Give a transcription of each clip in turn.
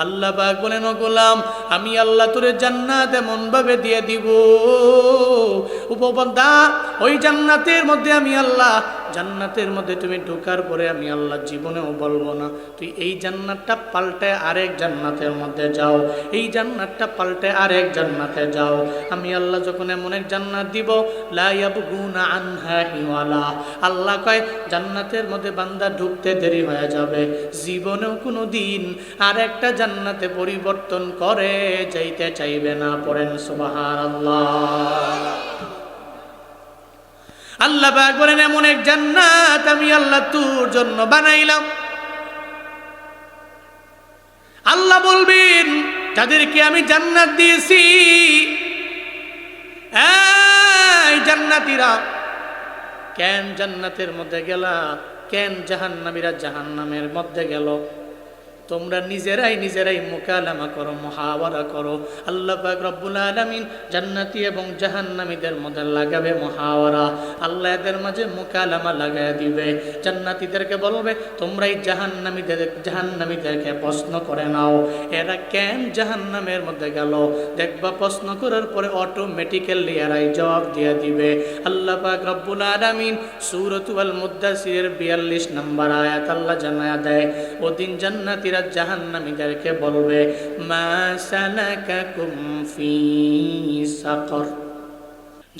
আল্লাহ পাক বলেন, ও গোলাম, আমি আল্লাহ তোরে জান্নাত এমন ভাবে দিয়ে দিব, উপবন্ধা ওই জান্নাতের মধ্যে আমি আল্লাহ, জান্নাতের মধ্যে তুমি ঢোকার পরে আমি আল্লাহ জীবনেও বলবো না তুই এই জান্নাতটা পাল্টে আরেক জান্নাতের মধ্যে যাও, এই জান্নাতটা পাল্টে আরেক জান্নাতে যাও। আমি আল্লাহ যখন এমন এক জান্নাত দিব, লা ইয়াবগুনা আনহা হিওয়ালা, আল্লাহ কয় জান্নাতের মধ্যে বান্দা ঢুকতে দেরি হয়ে যাবে, জীবনেও কোনো দিন আর একটা জান্নাতে পরিবর্তন করে যাইতে চাইবে না। পড়েন সুবহানাল্লাহ। আল্লাহ পাক বলেন, এমন এক জান্নাত আমি আল্লাহ তোর জন্য বানাইলাম। আল্লাহ বলবেন, যাদেরকে আমি জান্নাত দিয়েছি, এই জান্নাতীরা কেন জান্নাতের মধ্যে গেলা, কেন জাহান্নামীরা জাহান্নামের মধ্যে গেল? তোমরা নিজেরাই মুকালামা করো, মুহাওয়ারা করো। আল্লাহ পাক রব্বুল আলামিন জান্নাতি এবং জাহান্নামীদের মধ্যে লাগাবে মুহাওয়ারা। আল্লাহ এদের মাঝে মুকালামা লাগায় দিবে। জান্নাতীদেরকে বলবে, তোমরা এই জাহান্নামীদেরকে প্রশ্ন করে নাও, এরা কেন জাহান্নামের মধ্যে গেল? দেখবা প্রশ্ন করার পরে অটোমেটিক্যালি এরাই জবাব দিয়ে দিবে। আল্লাহ পাক রব্বুল আলামিন সূরাতুল মুদ্দাসিরের 42 নম্বর আয়াত আল্লাহ জানায়া দেয়, ওদিন জান্নাতীরা জাহান্নামীদেরকে বলবে, মা সালাকাকুম ফি সাকর।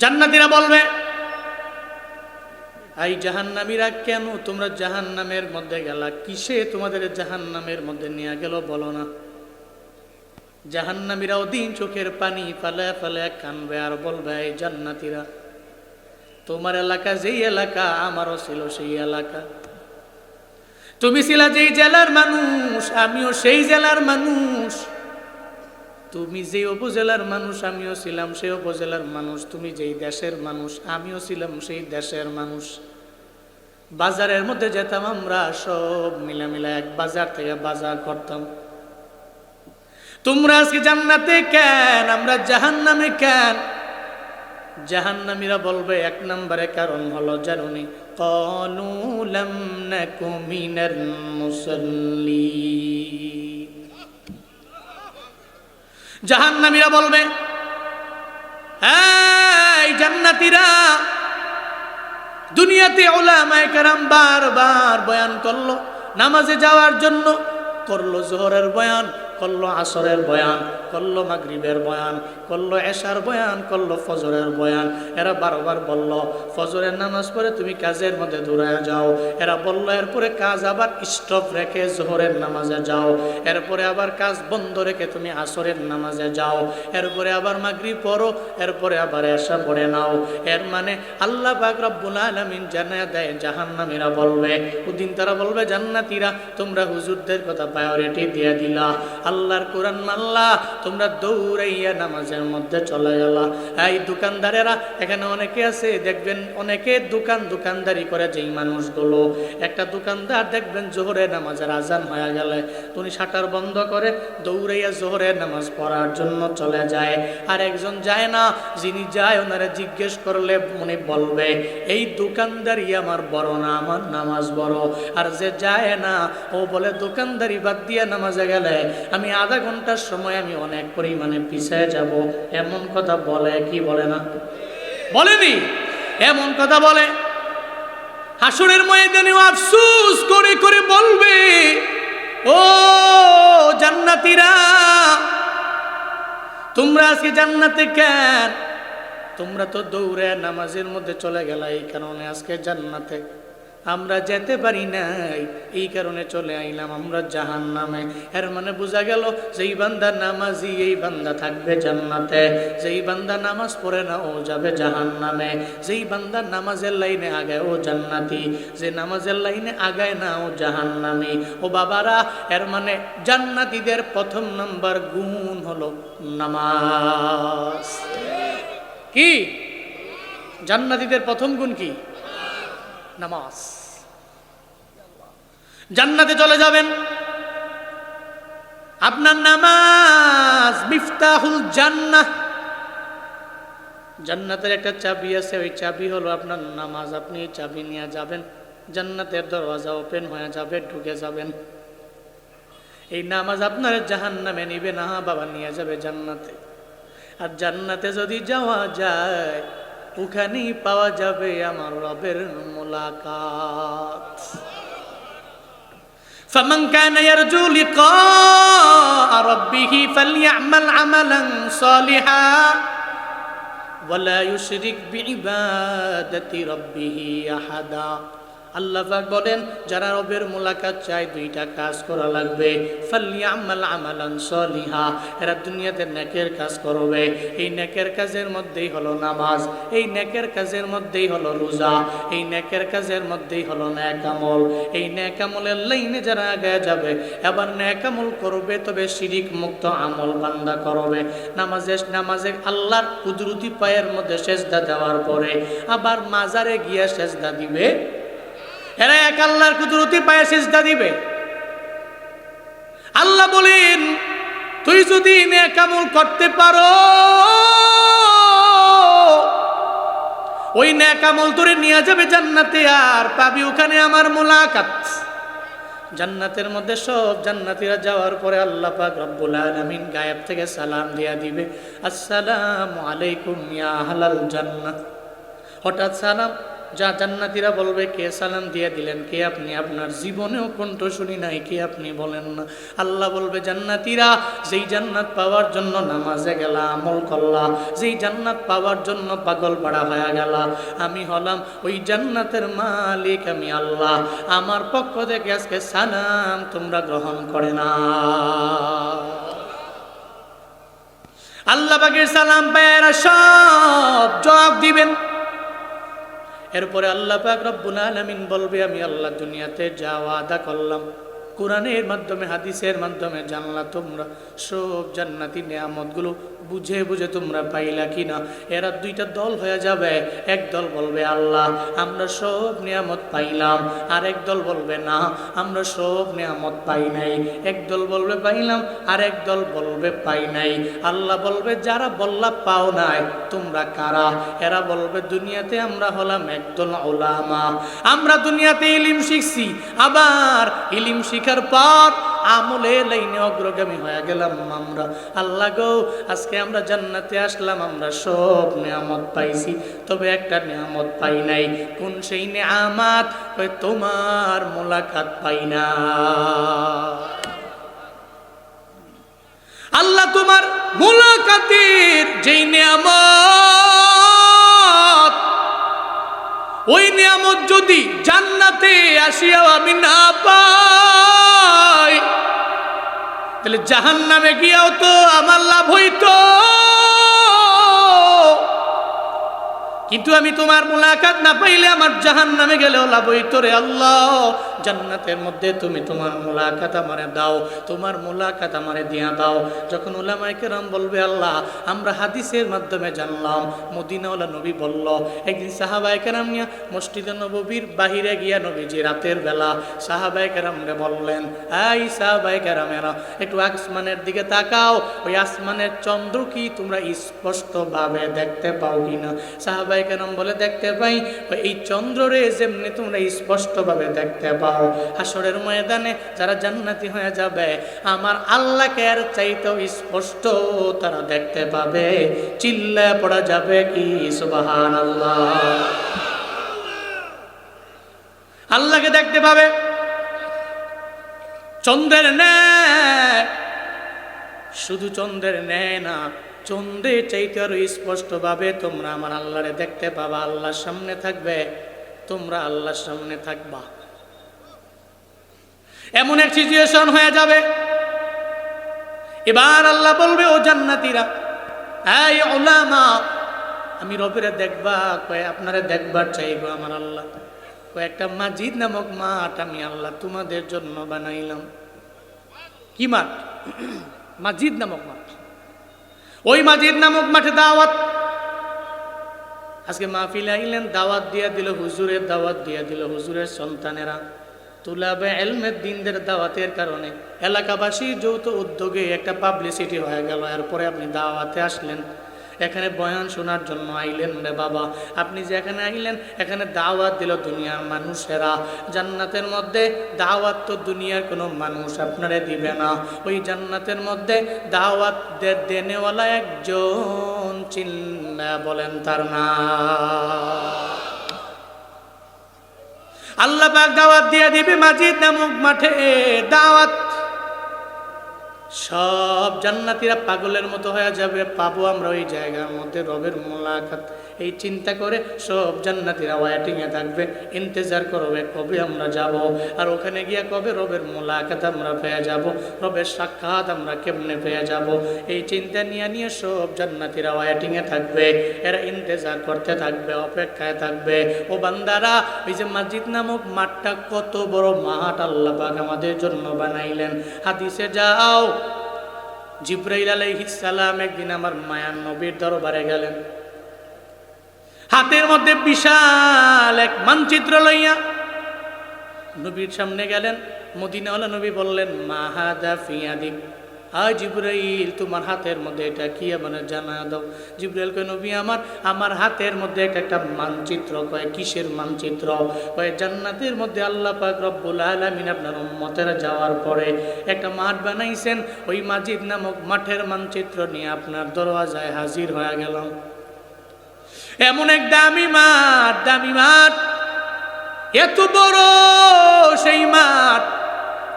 জান্নাতীরা বলবে, এই জাহান্নামীরা কেন তোমরা জাহান্নামের মধ্যে গেলা? কিসে তোমাদের জাহান্নামের মধ্যে নিয়ে গেল বলো না? জাহান্নামীরা ওদিন চোখের পানি ফালায়া ফালায়া কানবে আর বলবে, এই জান্নাতীরা, তোমার এলাকা যেই এলাকা আমারও ছিল সেই এলাকা, তুমি ছিলা যেই জেলার মানুষ আমিও সেই জেলার মানুষ, তুমি যেই উপজেলার মানুষ আমিও ছিলাম সেই উপজেলার মানুষ, তুমি যেই দেশের মানুষ আমিও ছিলাম সেই দেশের মানুষ। বাজারের মধ্যে যেতাম আমরা সব মিলামিলা এক বাজার থেকে বাজার করতাম। তোমরা আজকে জান্নাতে কেন, আমরা জাহান্নামে কেন? জাহান্নামীরা বলবে, এক নম্বরে কারণ হলো জানুনি, ক্বালু লাম নাকু মিনাল মুসাল্লিন। জাহান্নামীরা বলবে, এই জান্নাতীরা, দুনিয়াতে উলামায়ে কেরাম বারবার বয়ান করলো নামাজে যাওয়ার জন্য, করলো যোহরের বয়ান, করলো আসরের বয়ান, করলো মাগরিবের বয়ান, করলো এশার বয়ান, করলো ফজরের বয়ান। এরা বারবার বলল ফজরের নামাজ পড়ে তুমি কাজের মধ্যে দৌড়ায় যাও। এরা বলল এরপরে কাজ আবার স্টপ রেখে যোহরের নামাজে যাও, এরপরে আবার কাজ বন্ধ রেখে তুমি আসরের নামাজে যাও, এরপরে আবার মাগরিব পড়ো, এরপরে আবার এশা পড়ে নাও। এর মানে আল্লাহ পাক রব্বুল আলামিন জানায়া দেয়, জাহান্নামীরা বলবে, ওদিন তারা বলবে, জান্নাতীরা তোমরা হুজুরদের কথা প্রায়োরিটি দিয়ে দিলা, আল্লাহর কোরআন মানলা, তোমরা দৌড়াইয়া নামাজের মধ্যে চলে গেলা। এই দোকানদারেরা, এখানে অনেকে আছে দেখবেন, অনেকে দোকানদারি করে, যেই মানুষগুলো, একটা দোকানদার দেখবেন জোহরের নামাজের আজান হয়ে গেলে তুমি শাটার বন্ধ করে দৌড়াইয়া জোহরের নামাজ পড়ার জন্য চলে যায়। আর একজন যায় না, যিনি যায় ওনারা জিজ্ঞেস করলে উনি বলবে, এই দোকানদারি আমার বড় না, আমার নামাজ বড়। আর যে যায় না ও বলে, দোকানদারি বাদ দিয়ে নামাজে গেলে আমি আধা ঘন্টার সময় আমি অনেক পরিমাণে পিছিয়ে যাব। এমন কথা বলে কি বলে না? বলেনি? এমন কথা বলে। হাসরের ময়দানে আফসোস করে করে বলবে, ও জান্নাতীরা, তোমরা আজকে জান্নাতে কেন? তোমরা তো দৌড়ে নামাজের মধ্যে চলে গেলা, এই কারণে আজকে জান্নাতে আমরা যেতে পারি নাই, এই কারণে চলে আইলাম আমরা জাহান্নামে। এর মানে বোঝা গেল, যেই বান্দা নামাজি এই বান্দা থাকবে জান্নাতে, যেই বান্দা নামাজ পড়ে না ও যাবে জাহান্নামে, যেই বান্দা নামাজের লাইনে আগায় ও জান্নাতি, যে নামাজের লাইনে আগায় না ও জাহান্নামী। ও বাবারা, এর মানে জান্নাতীদের প্রথম নাম্বার গুণ হলো নামাজ। কি জান্নাতীদের প্রথম গুণ কি? নামাজ। জান্নাতে চলে যাবেন, আপনার নামাজ মিফতাহুল জান্নাহ। জান্নাতের একটা চাবি আছে, ওই চাবি হলো আপনার নামাজ। আপনি এই চাবি নিয়ে যাবেন, জান্নাতের দরওয়াজা ওপেন হয়ে যাবে, ঢুকে যাবেন। এই নামাজ আপনার জাহান্নামে নিবে না বাবা, নিয়ে যাবে জান্নাতে। আর জান্নাতে যদি যাওয়া যায় ওখানেই পাওয়া যাবে আমার রবের মুলাকাত। فمن كان يرجو لقاء ربه فليعمل عملا صالحا ولا يشرك بعبادة ربه أحدا। আল্লাহ পাক বলেন যারা রবের মুলাকাত চায় দুইটা কাজ করা লাগবে। ফালিয়ামাল আমালান সলিহা, এরা দুনিয়াতে নেকের কাজ করবে। এই নেকের কাজের মধ্যেই হলো নামাজ, এই নেকের কাজের মধ্যেই হলো রোজা, এই নেকের কাজের মধ্যেই হলো নেক আমল। এই নেক আমলের লাইনে যারা আগে যাবে, এবার নেক আমল করবে তবে শিরিক মুক্ত আমল বান্দা করবে। নামাজে আল্লাহর কুদরতি পায়ের মধ্যে সেজদা দেওয়ার পরে আবার মাজারে গিয়া সেজদা দিবে। এরা এক আল্লাহর কুদরতি পায়ে সিজদা দিবে। আল্লাহ বলেন তুই যদি নেক আমল করতে পারো, ওই নেক আমল তোরে নিয়ে যাবে জান্নাতে, আর পাবি ওখানে আমার মুলাকাত। জান্নাতের মধ্যে সব জান্নাতীরা যাওয়ার পরে আল্লাহ পাক রব্বুল আলামিন গায়েব থেকে সালাম দিয়া দিবে, আসসালামু আলাইকুম ইয়া আহলাল জান্নাহ। হঠাৎ সালাম যা জান্নাতীরা বলবে কে সালাম দিয়ে দিলেন, কে আপনি? আপনার জীবনেও কণ্ঠ শুনি নাই, কে আপনি বলেন না। আল্লাহ বলবে জান্নাতীরা যেই জান্নাত পাওয়ার জন্য নামাজে গেলা, আমল করলা, যেই জান্নাত পাওয়ার জন্য পাগল পাড়া হয়ে গেলা, আমি হলাম ওই জান্নাতের মালিক, আমি আল্লাহ। আমার পক্ষ থেকে আজকে সালাম তোমরা গ্রহণ করে না। আল্লাহ পাকের সালাম পায়রা সব জবাব দিবেন। এরপরে আল্লাহ পাক রব্বুল আলামিন বলবে আমি আল্লাহ দুনিয়াতে যা ওয়াদা করলাম, কোরআনের মাধ্যমে হাদিসের মাধ্যমে জানলা তোমরা সব জান্নাতি নিয়ামতগুলো বুঝে বুঝে তোমরা পাইলা কিনা। এরা দুইটা দল হয়ে যাবে। এক দল বলবে আল্লাহ আমরা সব নিয়ামত পাইলাম, আর এক দল বলবে না আমরা সব নিয়ামত পাই নাই। এক দল বলবে পাইলাম, আর এক দল বলবে পাই নাই। আল্লাহ বলবে যারা বললা পাও নাই তোমরা কারা? এরা বলবে দুনিয়াতে আমরা হলাম একদল উলামা, আমরা দুনিয়াতে ইলম শিখছি, আবার ইলম শিখার পর আমলে লাইনে অগ্রগামী হয়ে গেলাম আমরা। আল্লাহ গো আজকে আমরা জান্নাতে আসলাম, আমরা সব নিয়ামত পাইছি, তবে একটা নিয়ামত পাই নাই। কোন সেই নিয়ামত? তোমার মুলাকাত পাই না। আল্লাহ তোমার মুলাকাতের যেই নিয়ামত, ওই নিয়ামত যদি জান্নাতে আসিয়াও আমি না পাই, তাহলে জাহান্নামে গিয়াও তো আমার লাভ হইতো। কিন্তু আমি তোমার মুলাকাত না পাইলে আমার জাহান্নামে গেলেও লাভ হইতো রে আল্লাহ। জান্নাতের মধ্যে তুমি তোমার মুলাকাত আমারে দাও, তোমার মুলাকাত আমারে দিয়া দাও। যখন উলামায়ে কেরাম বলবে আল্লাহ আমরা হাদিসের মাধ্যমে জানলাম, মদিনাওয়ালা নবী বলল, একদিন সাহাবায়ে কেরাম নিয়ে মসজিদে নববীর বাহিরে গিয়া নবীজি রাতের বেলা সাহাবায়ে কেরামরে বললেন, এই সাহাবায়ে কেরামেরা একটু আসমানের দিকে তাকাও, ওই আসমানের চন্দ্র কি তোমরা স্পষ্টভাবে দেখতে পাও কিনা? সাহাবায়ে কেরাম বলে দেখতে পাই। এই চন্দ্ররে যেমনি তোমরা স্পষ্টভাবে দেখতে পাও, হাসরের ময়দানে যারা জান্নাতি হয়ে যাবে আমার আল্লাহকে আর চাইতেও স্পষ্ট তারা দেখতে পাবে। চিল্লায় পড়া যাবে কি সুবহানাল্লাহ। আল্লাহকে দেখতে পাবে। চন্দ্রের ন্যায়, শুধু চন্দ্রের ন্যায় না, চন্দ্রের চাইতে আরো স্পষ্ট ভাবে তোমরা আমার আল্লাহরে দেখতে পাবা। আল্লাহর সামনে থাকবে, তোমরা আল্লাহর সামনে থাকবা। এমন এক সিচুয়েশন হয়ে যাবে। এবার আল্লাহ বলবে ও জান্নাতীরা, এই উলামা আমি রবেরে দেখবা, কয় আপনারে দেখবার চাইবো আমার আল্লাহ। কয়েকটা মাজিদ নামক মাঠ আমি আল্লাহ তোমাদের জন্য বানাইলাম। কি মাঠ? মাজিদ নামক মাঠ। ওই মাজিদ নামক মাঠে দাওয়াত। আজকে মাহফিলে আইলেন, দাওয়াত দিয়া দিল হুজুরের, দাওয়াত দিয়া দিল হুজুরের সন্তানেরা। তুলাবে ইলমের দিনদের দাওয়াতের কারণে এলাকাবাসী যৌথ উদ্যোগে একটা পাবলিসিটি হয়ে গেল। এরপরে আপনি দাওয়াতে আসলেন, এখানে বয়ান শোনার জন্য আইলেন রে বাবা। আপনি যে এখানে আইলেন, এখানে দাওয়াত দিল দুনিয়ার মানুষেরা। জান্নাতের মধ্যে দাওয়াত তো দুনিয়ার কোনো মানুষ আপনারে দিবে না। ওই জান্নাতের মধ্যে দাওয়াত দেনেওয়ালা একজন চিল্লা বলেন তার নাম। আল্লাহ পাক দাওয়াত দিয়ে দিবে মাজিদ নামক মাঠে। দাওয়াত সব জান্নাতীরা পাগলের মতো হয়ে যাবে, পাবো আমরা ওই জায়গার মধ্যে রবের মোলাকাত। এই চিন্তা করে সব জান্নাতীরা ওয়েটিংয়ে থাকবে, ইন্তজার করবে কবে আমরা যাব, আর ওখানে গিয়া কবে রবের মোলাকাত আমরা পেয়ে যাব, রবের সাক্ষাৎ আমরা কেমনে পেয়ে যাব। এই চিন্তা নিয়ে নিয়ে সব জান্নাতীরা ওয়েটিংয়ে থাকবে, এরা ইন্তজার করতে থাকবে, অপেক্ষায় থাকবে। ও বান্দারা, ওই যে মসজিদ নামক মাঠটা কত বড় মাঠ আল্লাহ পাক আমাদের জন্য বানাইলেন। হাদিসে যাও, জিবরাইল আলাইহিস সালাম একদিন আমার মায়ার নবীর দরবারে গেলেন, হাতের মধ্যে বিশাল এক মানচিত্র লইয়া নবীর সামনে গেলেন। মদিনাওয়ালা নবী বললেন, মা হাযা ফি ইয়াদিক, আয় জিবরাইল তোমার হাতের মধ্যে এটা কি, মানে জানা দাও। জিবরাইল কয়, নবী আমার হাতের মধ্যে একটা মানচিত্র। কয় কিসের মানচিত্র? কয় জান্নাতের মধ্যে আল্লাহ পাক রব্বুল আলামিন আপনার উম্মতেরা যাওয়ার পরে একটা মাঠ বানাইছেন, ওই মাজিদ নামক মাঠের মানচিত্র নিয়ে আপনার দরওয়াজায় হাজির হয়ে গেলাম। এমন এক দামি মাঠ, দামি মাঠ, এত বড় সেই মাঠ,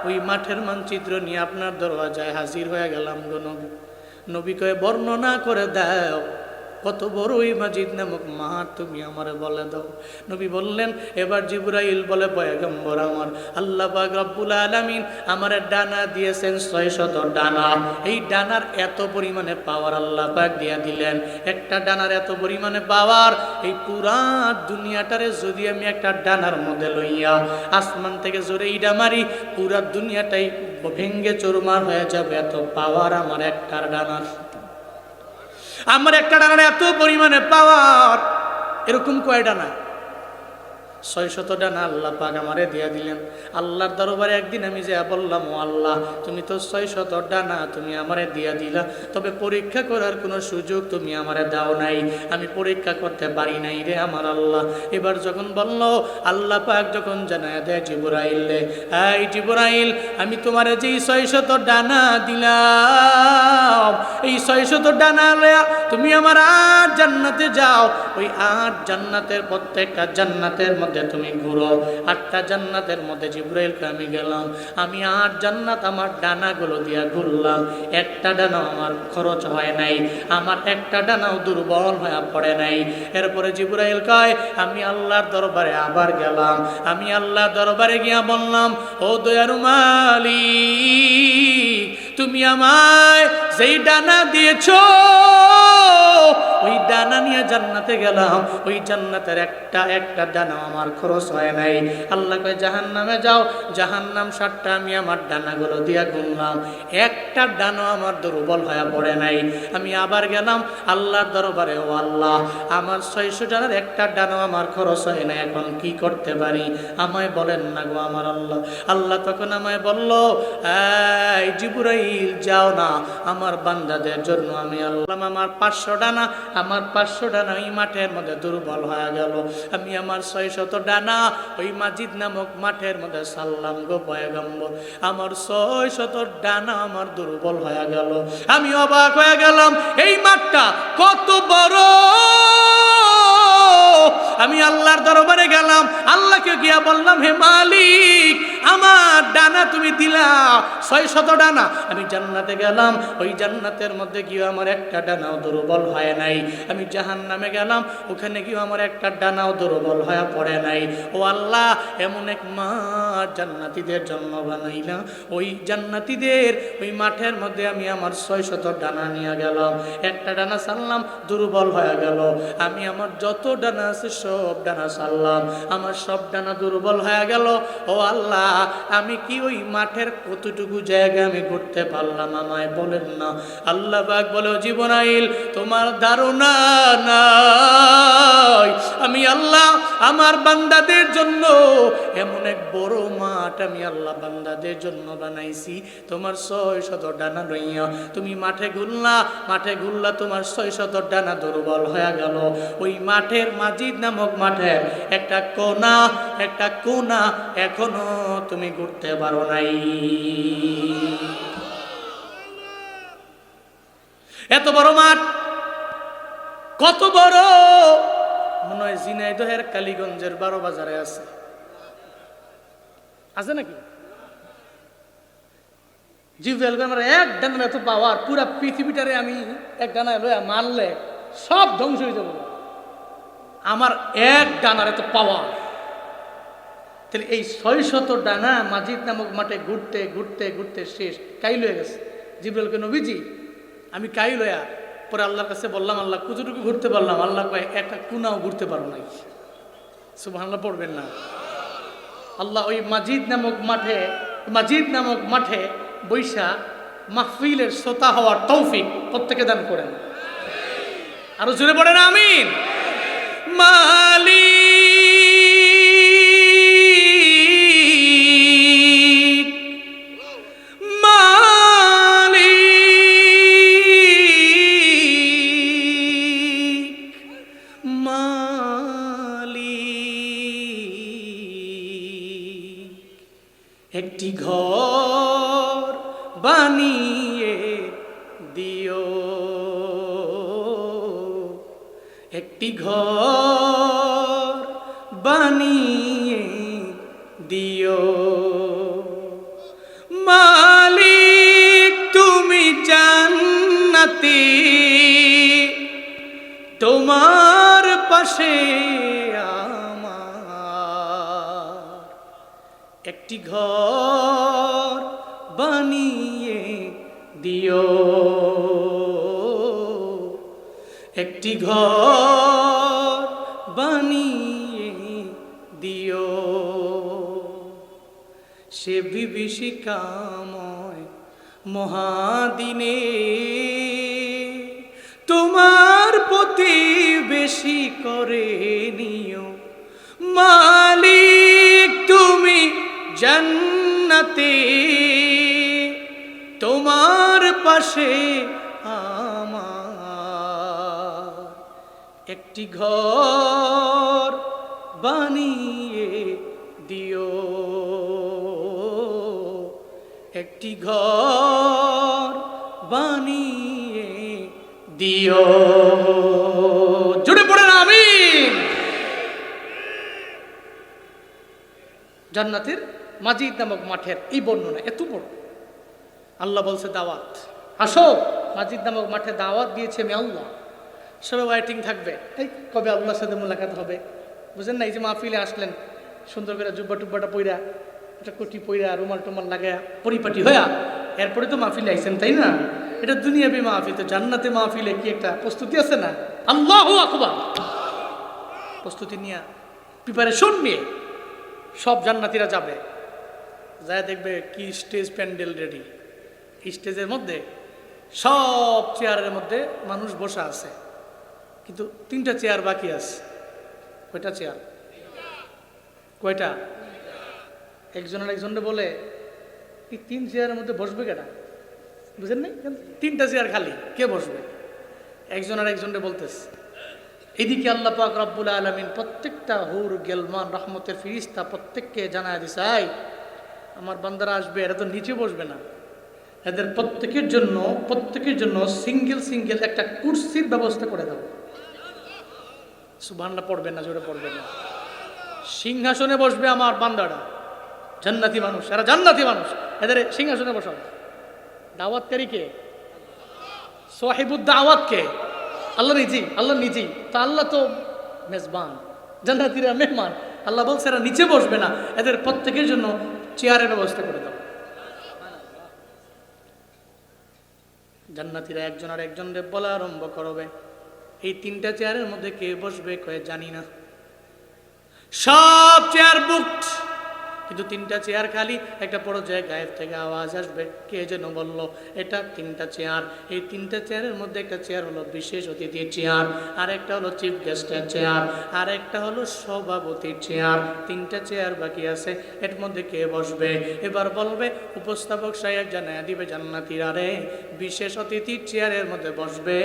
ওই মাঠের মানচিত্র নিয়ে আপনার দরওয়াজায় হাজির হয়ে গেলাম গো নবী। নবী কয়ে বর্ণনা করে দাও কত বড় ওই মাজিদ নামক মাঠ, তুমি আমারে বলে দাও। নবী বললেন, এবার জিবরাইল বলে, পয়গম্বর আমার, আল্লাহ পাক রব্বুল আলামিন আমারে ডানা দিয়েছেন 600 ডানা। এই ডানার এত পরিমাণে পাওয়ার আল্লাহ পাক দিয়া দিলেন। একটা ডানার এত পরিমাণে পাওয়ার, এই পুরা দুনিয়াটারে যদি আমি একটা ডানার মধ্যে লইয়া আসমান থেকে জোরে ইডা মারি, পুরা দুনিয়াটাই ভেঙ্গে চুরমার হয়ে যাবে, এত পাওয়ার আমার একটা ডানার। আমার একটা ডানার এত পরিমাণে পাওয়ার। এরকম কয় ডানা? 600 ডানা আল্লাহ পাক আমারে দিয়া দিলেন। আল্লাহর দরবারে একদিন আমি যে বললাম, ও আল্লাহ, তুমি তো 600 ডানা তুমি আমারে দিয়া দিলা, তবে পরীক্ষা করার কোনো সুযোগ তুমি আমারে দাও নাই, আমি পরীক্ষা করতে পারি নাই রে আমার আল্লাহ। এবার যখন বলল, আল্লাহ পাক যখন জানায় দেয় জিবরাইল, এই জিবরাইল, আমি তোমারে যেই 600 ডানা দিলাম, এই 600 ডানা লয়া তুমি আমার 8 জান্নাতে যাও। ওই 8 জান্নাতের প্রত্যেকটা জান্নাতের মধ্যে তুমি ঘুরো। 8টা জান্নাতের মধ্যে জিবরাইলকে আমি গেলাম, আমি 8 জান্নাত আমার ডানাগুলো দিয়া ঘুরলাম, একটা ডানাও আমার খরচ হয় নাই, আমার একটা ডানাও দুর্বল হয়ে পড়ে নাই। এরপরে জিবরাইল কয়, আমি আল্লাহর দরবারে আবার গেলাম। আমি আল্লাহর দরবারে গিয়া বললাম, ও দয়ালু মালিক, তুমি আমায় যেই ডানা দিয়েছো, ওই ডানা নিয়ে জান্নাতে গেলাম, ওই জান্নাতের একটা ডানা আমার খরচ হয় নাই। আল্লাহ কয়, জাহান্নামে যাও। জাহান্নাম 7টা আমি আমার ডানাগুলো দিয়া গুনলাম, একটা ডানা আমার দুর্বল হয়ে পড়ে নাই। আমি আবার গেলাম আল্লাহর দরবারে, ও আল্লাহ, আমার 600 ডানার একটা ডানা আমার খরচ হয় না, এখন কি করতে পারি? আমায় বলেন না গো আমার আল্লাহ। আল্লাহ তখন আমায় বলল, এই জিবরাইল, যাও না, আমার বান্দাদের জন্য আমি আল্লাহ আমার 500 ডানা, আমার 500 ডানা ওই মাঠের মধ্যে দুর্বল হয়ে গেল। আমি আমার 600 ডানা ওই মাজিদ নামক মাঠের মধ্যে সাল্লাম গো পয়গম্বর, আমার 600 ডানা আমার দুর্বল হয়ে গেল। আমি অবাক হয়ে গেলাম, এই মাঠটা কত বড়। আমি আল্লাহর দরবারে গেলাম, আল্লাহকে গিয়া বললাম, হে মালিক, আমার ডানা তুমি দিলা 600 ডানা। আমি জান্নাতে গেলাম, ওই জান্নাতের মধ্যে গিয়ে আমার একটা ডানাও দুর্বল হয় নাই। আমি জাহান্নামে গেলাম, ওখানে গিয়ে আমার একটা ডানাও দুর্বল হয়ে পড়ে নাই। ও আল্লাহ, এমন এক মাঠ জান্নাতীদের জন্য বানাইলাম, ওই জান্নাতীদের ওই মাঠের মধ্যে আমি আমার 600 ডানা নিয়ে গেলাম, একটা ডানা সারলাম, দুর্বল হয়ে গেল। আমি আমার যত ডানা আছে সব ডানা সারলাম, আমার সব ডানা দুর্বল হয়ে গেল। ও আল্লাহ, আমি কি ওই মাঠের কতটুকু জায়গা আমি ঘুরতে পারলাম আমায় বলেন না। আল্লাহ পাক বলে জিবরাইল তোমার ধারণা নাই, আমি আল্লাহ আমার বান্দাদের জন্য এমন এক বড় মাঠ আমি আল্লাহ বান্দাদের জন্য বানাইছি। তোমার 600 ডানা লইয়া তুমি মাঠে ঘুরলা তোমার 600 ডানা দুর্বল হয়ে গেল। ওই মাঠের মাজিদ নামক মাঠে একটা কোনা এখনো তুমি ঘুরতে পারো নাই। এত বড় মাঠ, কত বড়, মনে হয় ঝিনাইদহের কালীগঞ্জের 12 বাজারে আছে নাকি? জিব্রাইল আমার এক ডানা এত পাওয়ার, পুরা পৃথিবীটারে আমি এক ডানা লইয়া মারলে সব ধ্বংস হয়ে যাবো, আমার এক ডানার এত পাওয়ার। তাহলে এই 600 ডানা মাজিদ নামক মাঠে ঘুরতে ঘুরতে ঘুরতে শেষ, কাই লয়ে গেছে। জিব্রাইলকে নবীজি আমি কাই লয়া পরে আল্লাহর কাছে বললাম, আল্লাহ কতটুকু ঘুরতে পারলাম? আল্লাহ কয় একটা কোনাও ঘুরতে পারো নাই। সুবহানাল্লাহ পড়বেন না? আল্লাহ ওই মাজিদ নামক মাঠে বৈশা মাহফিলের শ্রোতা হওয়ার তৌফিক প্রত্যেকে দান করেন। আরো জোরে পড়েন আমিন। একটি ঘর বানিয়ে দিও, একটি ঘর বানিয়ে দিও, মালিক তুমি জান্নাতে তোমার পাশে একটি ঘর বানিয়ে দিও, একটি ঘর বানিয়ে দিও, সে বিভীষিকাময় মহাদিনে তোমার প্রতিবেশী করে নিও, মালিক তুমি জান্নাতে তোমার পাশে আমার একটি ঘর বানিয়ে দিও, একটি ঘর বানিয়ে দিও। জোরে পড়েন আমিন। জান্নাতের মাজিদ নামক মাঠের এই বর্ণনা এত বড়। আল্লাহ বলছে দাওয়াত, আসো মাজিদ নামক মাঠে দাওয়াত দিয়েছে আমি আল্লাহ। সবাই ওয়েটিং থাকবে, এই কবে আল্লাহর সাথে মোলাকাত হবে। বুঝেন না? এই যে মাহফিলে আসলেন সুন্দর করে জুব্বা টুব্বাটা পইরা, একটা কোটি পইরা, রুমাল টুমাল লাগায়া পরিপাটি হইয়া এরপরে তো মাহফিলে আইছেন, তাই না? এটা দুনিয়াবি মাহফিল, তো জান্নাতে মাহফিলে কি একটা প্রস্তুতি আছে না? আল্লাহু আকবার। প্রস্তুতি নিয়ে প্রিপারেশন নিয়ে সব জান্নাতীরা যাবে, যায় দেখবে কি স্টেজ প্যান্ডেল রেডি। স্টেজের মধ্যে সব চেয়ারের মধ্যে মানুষ বসা আছে, কিন্তু 3টা চেয়ার বাকি আছে। কয়টা চেয়ার? কয়টা? একজনে বলে এই 3 চেয়ারের মধ্যে বসবে কেটা? বুঝেন নাই? 3টা চেয়ার খালি, কে বসবে? একজনে বলতেছে। এদিকে আল্লাহ পাক রব্বুল আলামিন প্রত্যেকটা হুর গেলমান রহমতের ফিরিস্তা প্রত্যেককে জানায় দিছে, আই আমার বান্দারা আসবে, এরা তো নিচে বসবে না, এদের প্রত্যেকের জন্য সিঙ্গেল একটা কুরসির ব্যবস্থা করে দাও। সুবহানাল্লাহ পড়বেন না? জোরে পড়বেন না? সিংহাসনে বসবে আমার বান্দারা, জান্নাতি মানুষ, এরা জান্নাতি মানুষ, এদের সিংহাসনে বসাও। দাওয়াতকারী কে? সাহিবুদ দাওয়াত কে? আল্লাহ নিজেই। তা আল্লাহ তো মেজবান, জান্নাতীরা মেহমান। আল্লাহ বলছে এরা নিচে বসবে না, এদের প্রত্যেকের জন্য চেয়ারের ব্যবস্থা করে দাও। জান্নাতীরা একজন আর একজনকে বলা আরম্ভ করবে, এই 3টা চেয়ারের মধ্যে কে বসবে? কয়ে জানি না। সব চেয়ার বুকড, কিন্তু 3টা চেয়ার খালি। একটা পর্যায়ে গায়েব থেকে আওয়াজ আসবে, কে যেন বলল এটা 3টা চেয়ার। এই 3টা চেয়ারের মধ্যে একটা চেয়ার হলো বিশেষ অতিথির চেয়ার, আর একটা হলো চিফ গেস্টের চেয়ার, আর একটা হলো সভাপতির চেয়ার। 3টা চেয়ার বাকি আছে, এর মধ্যে কে বসবে? এবার বলবে উপস্থাপক সাহেব জানায়া দিবে জান্নাতীরা রে, বিশেষ অতিথির চেয়ারের মধ্যে বসবে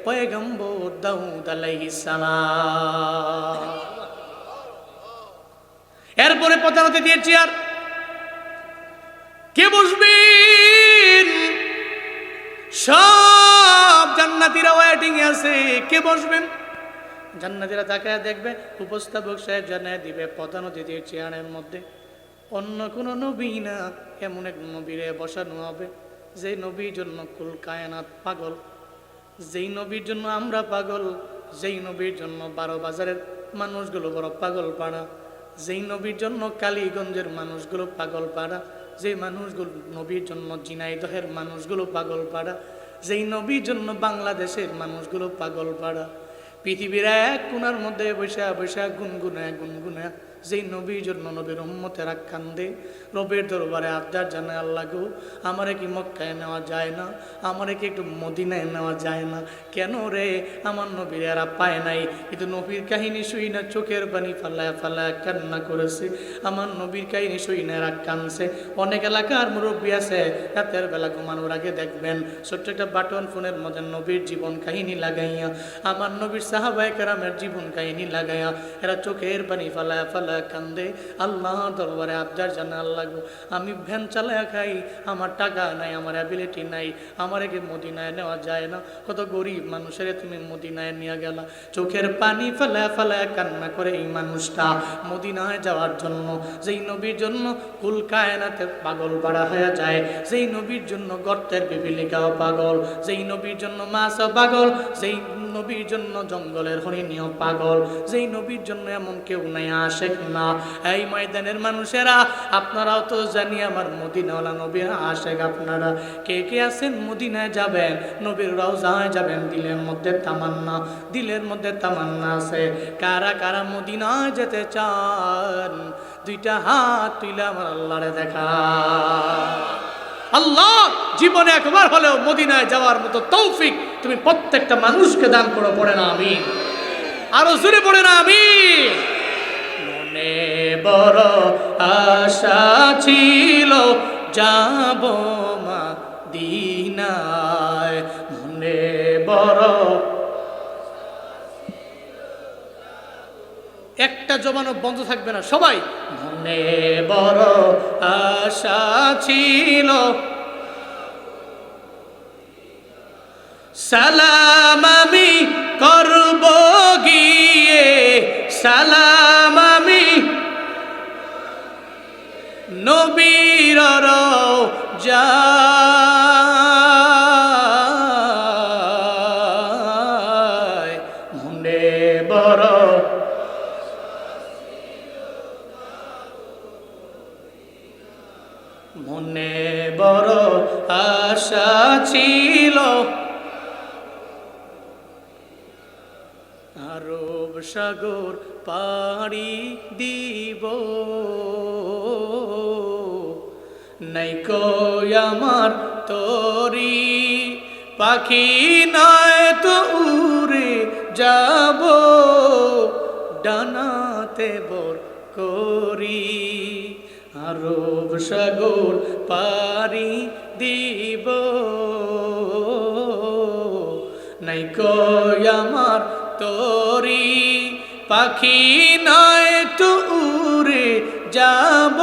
পয়গম্বর দাউদ আলাইহিস সালাম। এরপরে প্রধান অতিথির চেয়ার কে বসবেন? সব জান্নাতীরা ওয়েটিং এ আছে, কে বসবেন? জান্নাতীরা তাকায় দেখবে উপস্থাপক সাহেব জানায় দিবে প্রধান অতিথির চেয়ারের মধ্যে অন্য কোন নবী না, এমন এক নবীরে বসানো হবে যেই নবীর জন্য কুল কায়নাত পাগল, যেই নবীর জন্য আমরা পাগল, যেই নবীর জন্য 12 বাজারের মানুষগুলো বড় পাগল পাড়া, যেই নবীর জন্য কালীগঞ্জের মানুষগুলো পাগল পাড়া, যেই মানুষগুলো নবীর জন্য ঝিনাইদহের মানুষগুলো পাগল পাড়া, যেই নবীর জন্য বাংলাদেশের মানুষগুলো পাগল পাড়া, পৃথিবীর এক কোণার মধ্যে বৈশা বৈশা গুনগুনায় গুনগুনায় যেই নবীর জন্য নবীর উম্মতেরা কান্দে, রবের দরবারে আবদার জানায়, আল্লাহ গো আমারে কি মক্কায় নেওয়া যায় না, আমারে কি একটু মদিনায় নেওয়া যায় না? কেন রে আমার নবীর এরা পায় নাই, কিন্তু নবীর কাহিনী শুই না চোখের পানি ফালায় ফালায় কান্না করেছে, আমার নবীর কাহিনী শুই না এরা কানছে। অনেক এলাকার মুরব্বী আছে রাতের বেলা ঘুমানোর আগে দেখবেন ছোট্ট একটা বাটন ফোনের মধ্যে নবীর জীবন কাহিনী লাগাইয়া, আমার নবীর সাহাবায়ে কেরামের জীবন কাহিনী লাগাইয়া এরা চোখের পানি ফালায় ফালায় কান্দে, আল্লাহ দরবারে আবদার জানা, আল্লাহ গো আমি ভ্যান চালায়া খাই, আমার টাকা নাই, আমার অ্যাবিলিটি নাই, আমার একে মদিনায় নেওয়া যায় না, কত গরিব মানুষের তুমি মদিনায় নিয়ে গেলা। চোখের পানি ফেলায় ফেলায় কান্না করে এই মানুষটা মদিনায় যাওয়ার জন্য, যেই নবীর জন্য কুল কায়নাতে পাগল পাড়া হয়ে যায়, যেই নবীর জন্য গর্তের পিপিলিকাও পাগল, যেই নবীর জন্য মাছও পাগল, যেই নবীর জন্য জঙ্গলের হরিণীও পাগল, যেই নবীর জন্য এমন কেউ নাই আশেক না। এই ময়দানের মানুষেরা আপনারাও তো জানি আমার মদিনাওয়ালা নবী আশেক, আপনারা কে কে আছেন মদিনায় যাবেন, নবীর রওজায় যাবেন, দিলের মধ্যে তামান্না, দিলের মধ্যে তামান্না আছে? কারা কারা মদিনায় যেতে চান? 2টা হাত তুলে আমার আল্লাহরে দেখা। আল্লাহ জীবনে একবার হলেও মদিনায় যাওয়ার মতো তৌফিক তুমি প্রত্যেকটা মানুষকে দান করো, পড়ে না আমিন, আরো জোরে পড়ে না আমিন। মনে বড় আশা ছিল যাব মদিনায়, মনে বড়, একটা জবানও বন্ধ থাকবে না সবাই, মনে বড় আশা ছিল, সালাম আমি করব গিয়ে, সালাম আমি নবীর রওজায়, মনে বড় মনে বড় আশা ছিল, আরব সাগর পাড়ি দিব, নাইকো আমার তরি পাখি নয় তো উড়ে যাব, ডানাতে বর করি, আরব সাগর পাড়ি দিব, নাইকো আমার তরি পাখি নয় তো উড়ে যাব,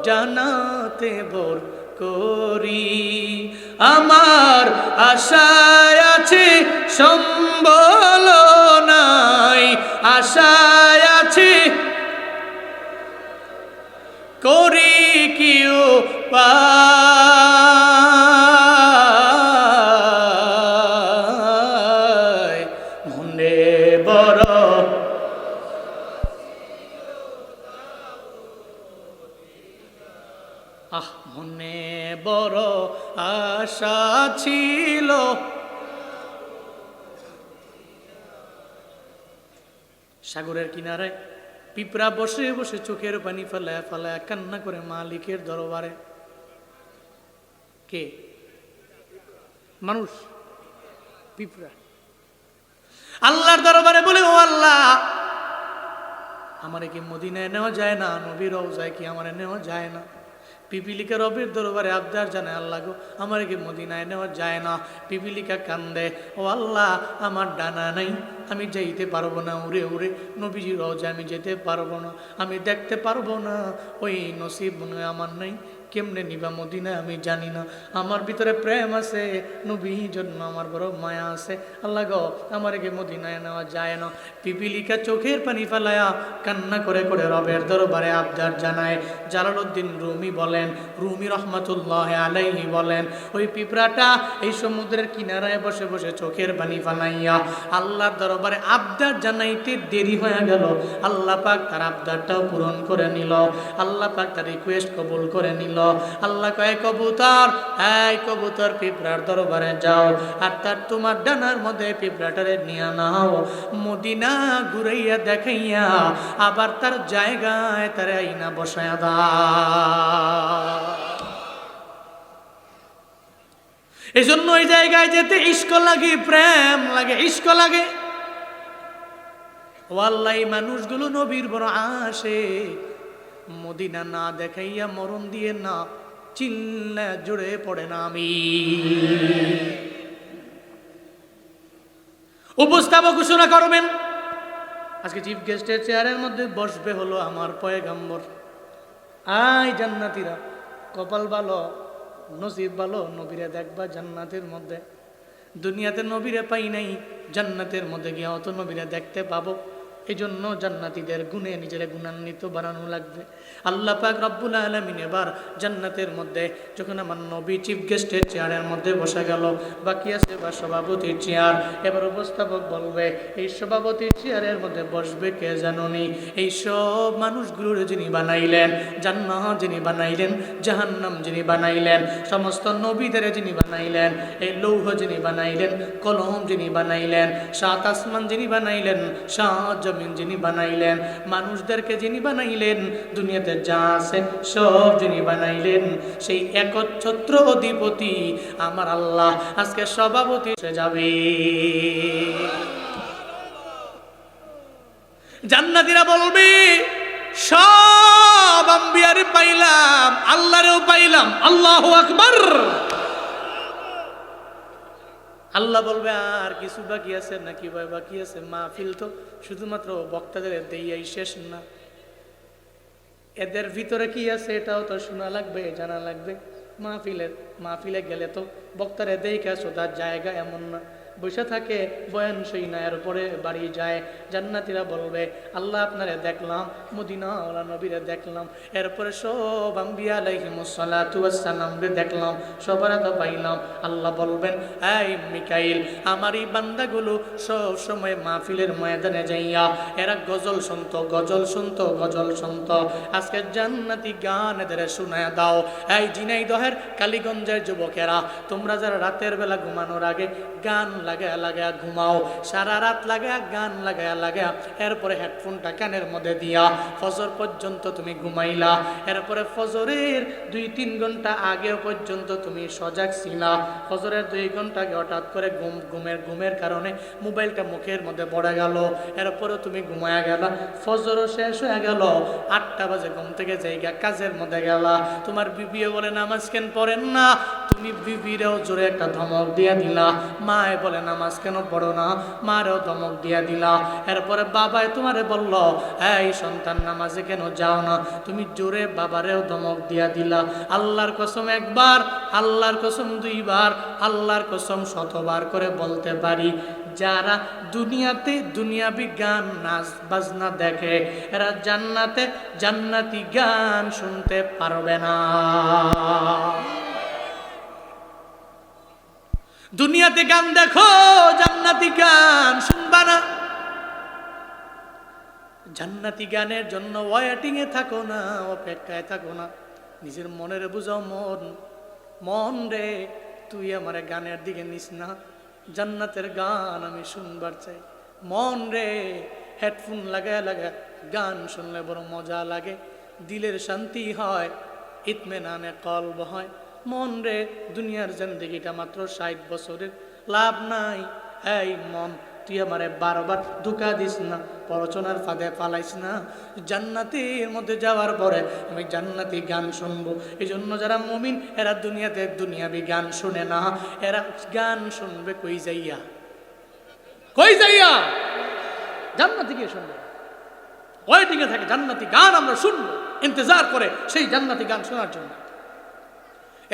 জানাতে বর করি, আমার আশায় আছে সম্বল নাই, আশায় আছে করি কিউ পায়, মনে বড় মনে বড় আশা ছিল, সাগরের কিনারে পিঁপড়া বসে বসে চোখের পানি ফেলায় ফেলায় কান্না করে মালিকের দরবারে। কে? মানুষ? পিঁপড়া আল্লাহর দরবারে বলে, ও আল্লাহ, আমারে কি মদিনায় নেওয়া যায় না? নবীর রওজায় কি আমারে নেওয়া যায় না? পিপিলিকা রবের দরবারে আবদার জানায়, আল্লাহ গো, আমার কি মদিনায় নেওয়া যায় না? পিপিলিকা কান্দে, ও আল্লাহ, আমার ডানা নাই, আমি যাইতে পারবো না, উড়ে উড়ে নবীজির রওজায় আমি যেতে পারবো না, আমি দেখতে পারবো না, ওই নসিব মনে হয় আমার নাই। কেমনে নিবা মদিনায় আমি জানি না, আমার ভিতরে প্রেম আছে, নবীর জন্য আমার বড় মায়া আছে, আল্লাহ গো, আমার কি মদিনায় নেওয়া যায় না? পিপিলিকা চোখের পানি ফেলায়া কান্না করে করে রবের দরবারে আবদার জানায়। জালালউদ্দিন রুমি বলেন, রুমি রহমাতুল্লাহ আলাইহি বলেন, ওই পিঁপড়াটা এই সমুদ্রের কিনারায় বসে বসে চোখের পানি ফেলাইয়া আল্লাহর দরবারে আবদার জানাইতে দেরি হয়ে গেল। আল্লাহ পাক তার আবদারটাও পূরণ করে নিল, আল্লাহ পাক তার রিকোয়েস্ট কবুল করে নিল। আল্লাহ কয়, কবুতর, এই কবুতর, পিঁপড়ার দরবারে যাও, আর তার তোমার ডানার মধ্যে পিঁপড়াটারে নিয়ে নাও, মদিনা ঘুরাইয়া দেখাইয়া আবার তার জায়গায় তার আইনা বসায়া দাও। এই জন্য ওই জায়গায় যেতে ইশক লাগে, প্রেম লাগে, ইশক লাগে। ওয়াল্লাহি মানুষগুলো নবীর বড় আসে, মদিনা না দেখাইয়া মরণ দিয়ে না চিল্লা জুড়ে পড়ে না আমি। উপস্থাপক ঘোষণা করবেন, আজকে চিফ গেস্টের চেয়ারের মধ্যে বসবে হলো আমার পয়গম্বর। আই জান্নাতীরা, কপাল ভালো, নসিব ভালো, নবীরে দেখবা জান্নাতের মধ্যে। দুনিয়াতে নবীরে পাই নাই, জান্নাতের মধ্যে গিয়ে অত নবীরে দেখতে পাবো। এই জন্য জান্নাতীদের গুণে নিজের গুণান্বিত বানানো লাগবে। আল্লাহ পাক রব্বুল আলামিন এবার জান্নাতের মধ্যে যখন আমার নবী চিফ গেস্টের চেয়ারের মধ্যে বসে গেল, বাকি আছে বা সভাপতির চেয়ার। এবার উপস্থাপক বলবে, এই সভাপতির চেয়ারের মধ্যে বসবে কে জানোনি? এই সব মানুষগুলোর যিনি বানাইলেন, জান্নাত যিনি বানাইলেন, জাহান্নাম যিনি বানাইলেন, সমস্ত নবীদের যিনি বানাইলেন, এই লৌহ যিনি বানাইলেন, কলম যিনি বানাইলেন, সাত আসমান যিনি বানাইলেন, সাত যিনি বানাইলেন, মানুষদেরকে যিনি বানাইলেন, দুনিয়াতে যা আছে সব যিনি বানাইলেন, সেই একচ্ছত্র অধিপতি আমার আল্লাহ আজকে সভাপতি হয়ে যাবে। জান্নাতীরা বলবে, সব আম্বিয়ারে পাইলাম, আল্লাহরেও পাইলাম, আল্লাহু আকবার। আল্লাহ বলবে, আর কিছু বাকি আছে নাকি ভাই? বাকি আছে। মাহফিল তো শুধুমাত্র বক্তাদের দেয়াই শেষ না, এদের ভিতরে কি আছে এটাও তো শোনা লাগবে, জানা লাগবে। মাহফিলে গেলে তো বক্তারে দেখে শোধার জায়গা এমন না, বসে থাকে বয়ান সেই না, এর পরে বাড়ি যায়। জান্নাতীরা বলবে, আল্লাহ আপনারে দেখলাম, মদিনাওয়ালা নবীরে দেখলাম, এরপরে সব আম্বিয়া আলাইহিমুস সালাতু ওয়াস সালামরে দেখলাম, সবার তো পাইলাম। আল্লাহ বলবেন, এই মিকাইল, আমার এই বান্দাগুলো সব সময় মাহফিলের ময়দানে যাইয়া এরা গজল শুনতো, গজল শুনতো, গজল শুনতো, আজকে জান্নাতি গান এদের শোনায় দাও। এই ঝিনাইদহের কালীগঞ্জের যুবকেরা, তোমরা যারা রাতের বেলা ঘুমানোর আগে গান লাগায়া লাগায়া ঘুমাও, সারা রাত লাগায়া গান লাগায়া লাগায়া, এরপরে হেডফোনটা কানের মধ্যে দিয়া ফজর পর্যন্ত তুমি ঘুমাইলা, এরপরে ফজরের 2-3 ঘন্টা আগে পর্যন্ত তুমি সজাগ ছিলা, ফজরের 2 ঘন্টা আগে হঠাৎ করে ঘুমের কারণে মোবাইলটা মুখের মধ্যে পড়ে গেল, এরপরে তুমি ঘুমায়া গেলা, ফজরও শেষ হয়ে গেল, 8টা বাজে ঘুম থেকে যাইগা কাজের মধ্যে গেলা, তোমার বিবিও বলে নামাজ কেন পড়েন না, তুমি বিবিরেও জোরে একটা ধমক দিয়া দিলা, মায়ে বলে নামাজ কেন পড়ো না, মারেও ধমক দিয়া দিলা, এরপরে বাবাই তোমারে বলল, এই সন্তান নামাজে কেন যাও না, তুমি জোরে বাবারেও ধমক দিয়া দিলা। আল্লাহর কসম একবার, আল্লাহর কসম 2 বার, আল্লাহর কসম 100বার করে বলতে পারি, যারা দুনিয়াতে দুনিয়াবি গান নাচ বাজনা দেখে, এরা জান্নাতে জান্নাতি গান শুনতে পারবে না। দুনিয়াতে গান দেখো, জান্নাতি গান শুনবা না। জান্নাতি গানের জন্য ওয়েটিং এ থাকো না, অপেক্ষায় থাকো না, নিজের মনের বুঝাও, মন রে, তুই আমার গানের দিকে নিস না, জান্নাতের গান আমি শুনবার চাই। মন রে, হেডফোন লাগায় লাগায় গান শুনলে বড় মজা লাগে, দিলের শান্তি হয়, ইতমেনানে কলব হয়। মন রে, দুনিয়ার জিন্দেগিটা মাত্র 60 বছরের, লাভ নাই। এই মন, তুই আমারে বারবার ধোঁকা দিস না, পরচনার ফাঁদে পালাইস না। জান্নাতের মধ্যে যাওয়ার পরে আমি জান্নাতি গান শুনবো। এই জন্য যারা মুমিন এরা দুনিয়াতে দুনিয়াবি গান শুনে না, এরা গান শুনবে কই যাইয়া? কই যাইয়া? জান্নাতি গিয়ে শুনবে, ওয়েটিং এ থাকে জান্নাতি গান আমরা শুনবো, ইন্তজার করে সেই জান্নাতি গান শোনার জন্য।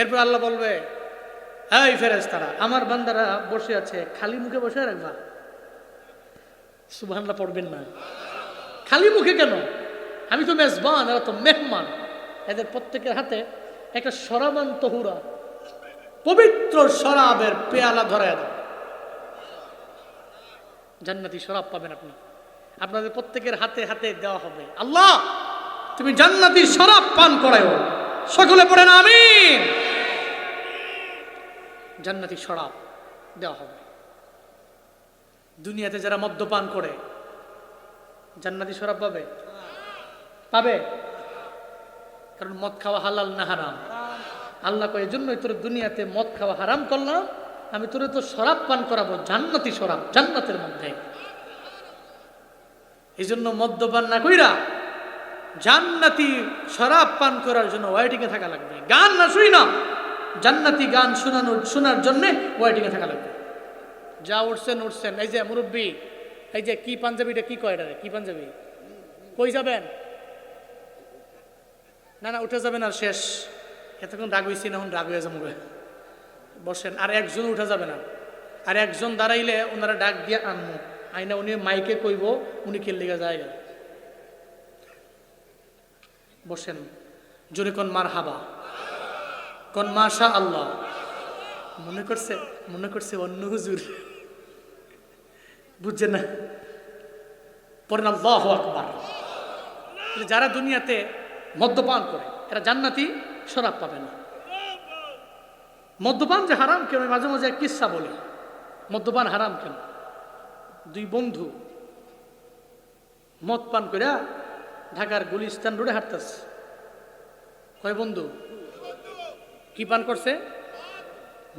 এরপর আল্লাহ বলবে, এই ফেরেশতারা, আমার বান্দারা বসে আছে, খালি মুখে বসে রাখবা। সুবহানাল্লাহ পড়বেন না? খালি মুখে কেন? আমি তো মেজবান, এরা তো মেহমান। এদের প্রত্যেকের হাতে একটা শরাবান তহুরা, পবিত্র শরাবের পেয়ালা ধরায় দাও। জান্নাতি শরাব পাবেন আপনি, আপনাদের প্রত্যেকের হাতে হাতে দেওয়া হবে। আল্লাহ, তুমি জান্নাতি শরাব পান করায়ো। সকলে পড়েন আমিন। জান্নাতি শরাব দেওয়া হবে। দুনিয়াতে যারা মদ্যপান করে জান্নাতি শরাব পাবে? পাবে? কারণ মদ খাওয়া হালাল না হারাম? আল্লাহ কয়, এজন্যই তোর দুনিয়াতে মদ খাওয়া হারাম করলাম, আমি তোরে তো শরাব পান করাবো, জান্নাতি শরাব, জান্নাতের মধ্যে। এই জন্য মদ্যপান না কইরা জান্নাতি শরাব পান করার জন্য ওয়েটিং এ থাকা লাগবে। গান না শুই না, জান্নাতি গান শোনার জন্য ওয়েটিং এ থাকা লাগবে। যা উঠছেন উঠছেন, এই যে মুরব্বী, এই যে কি পাঞ্জাবিটা কি কয়, কি পাঞ্জাবি, কই যাবেন? না না, উঠে যাবেন আর শেষ। এতক্ষণ রাগ হয়েছি না, এখন রাগ হয়ে যাবো। বসেন, আর একজন উঠে যাবে না, আর একজন দাঁড়াইলে ওনারা ডাক দিয়ে আনবো আইনা, উনি মাইকে কইব উনি খেললিগা জায়গা। বসেন, জোরে কোন মার হাবা, কোন মাশা আল্লাহ। মনে করছে অন্য হুজুর, বুঝছেন না? পড়েন আল্লাহু আকবার। যারা দুনিয়াতে মদ্যপান করে এরা জান্নাতি শরাব পাবে না। মদ্যপান যে হারাম কেন, মাঝে মাঝে এক কিস্সা বলি। মদ্যপান হারাম কেন? দুই বন্ধু মদ পান করে ঢাকার গুলিস্তান রোডে হাঁটতেছে। কয় বন্ধু? কি পান করছে?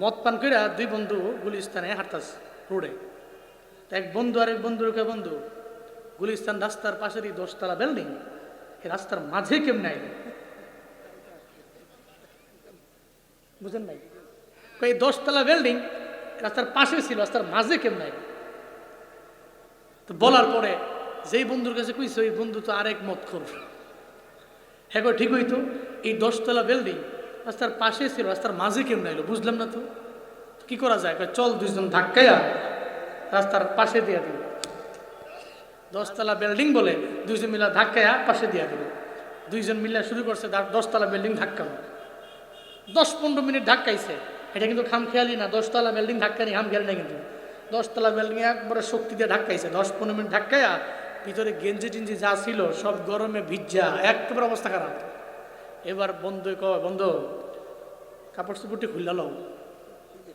মদ পান করে দুই বন্ধু গুলিস্তানে হাঁটতেছে রোডে। এক বন্ধু আরেক বন্ধুর কয়, বন্ধু, গুলিস্তান রাস্তার পাশেরই 10 তলা বিল্ডিং, এই রাস্তার মাঝে কেমনে আইলে? বুঝেন নাই? কই 10 তলা বিল্ডিং রাস্তার পাশে ছিল, রাস্তার মাঝে কেমনে আইলে? তো বলার পরে যেই বন্ধুর কাছে কইছে, ওই বন্ধু তো আরেক মত খোর। হ্যাঁ গো, ঠিক হইতো, এই 10 তলা বিল্ডিং রাস্তার পাশে ছিল, রাস্তার মাঝে কেমনে আইলো? বুঝলাম না তো, কি করা যায়? চল দুইজন ধাক্কাইয়া রাস্তার পাশে দিয়া দিল। 10 তলা বিল্ডিং বলে দুইজন মিলা ধাক্কাইয়া পাশে দিয়া দিল। দুইজন মিলা শুরু করছে 10 তলা বিল্ডিং ধাক্কানো। 10-15 মিনিট ধাক্কাইছে। এটা কিন্তু খামখেয়ালি না, 10 তলা বিল্ডিং ধাক্কানি খামখেয়ালি না কিন্তু। 10 তলা বিল্ডিং একবারে শক্তি দিয়ে ধাক্কাইছে। 10-15 মিনিট ধাক্কাইয়া ভিতরে গেঞ্জি টেঞ্জি যা ছিল সব গরমে ভিজা, একেবারে অবস্থা খারাপ। এবার বন্ধু কয়, বন্ধু কাপড় চোপড়টি খুললা লও,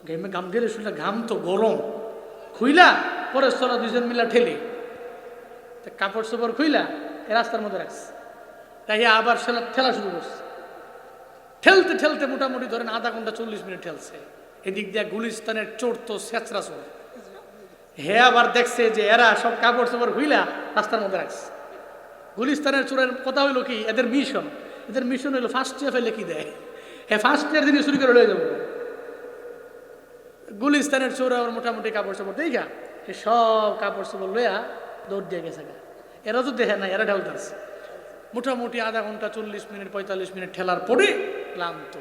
ঘেমে ঘাম দিয়ে শুনলে ঘাম তো গরম, খুইলা পরে চলো দুইজন মিলা ঠেলে কাপড় চোপড় খুইলা এ রাস্তার মধ্যে রাখছে। তাই আবার ঠেলা শুরু করছে। ঠেলতে ঠেলতে মোটামুটি ধরেন আধা ঘন্টা 40 মিনিট ঠেলছে। এদিক দিয়ে গুলিস্তানের চোর তো ছেঁচড়া চোর, হে আবার দেখছে যে এরা সব কাপড় চোপড় খুইলা রাস্তার মধ্যে রাখছে। গুলিস্তানের চোরের কথা হইলো কি, এদের মিশন হইলো ফার্স্ট ইয়ার ফেলে কি দেয়, হ্যাঁ ফার্স্ট ইয়ার দিনে শুরু করে লয়ে যাবো। গুলিস্তানের চোর আবার মোটামুটি কাপড় চোপড় দেখা সব কাপড় চোপড় লইয়া দৌড় দিয়ে গেছে। এরা তো দেখে না, এরা ঢেলতেছে। মোটামুটি আধা ঘন্টা 40 মিনিট 45 মিনিট ঠেলার পরে ক্লান্ত।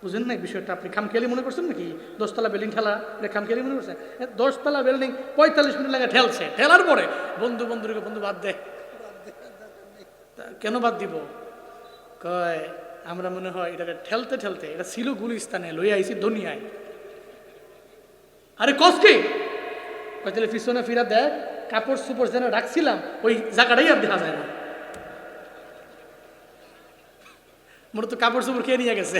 বুঝেন নাই বিষয়টা? আপনি খামখেয়ালি মনে করছেন নাকি? 10 তলা বিল্ডিং ঠেলা খামখেয়ালি মনে করছেন? 10 তলা বিল্ডিং 45 মিনিট লাগে ঠেলছে। ঠেলার পরে বন্ধুকে বন্ধু বাদ দে। কেন বাদ দিব? কয় আমরা মনে হয় এটাকে ঠেলতে ঠেলতে, এটা ছিল গুলিস্তানে, লই আইছি দুনিয়ায়। আরে কসকে কয় তাহলে পিছনে ফিরা দেখ, কাপড় সুপড় যেন রাখছিলাম ওই জায়গাটাই আর দেখা যায় না। মূলত কাপড় চোপড় খেয়ে নিয়ে গেছে।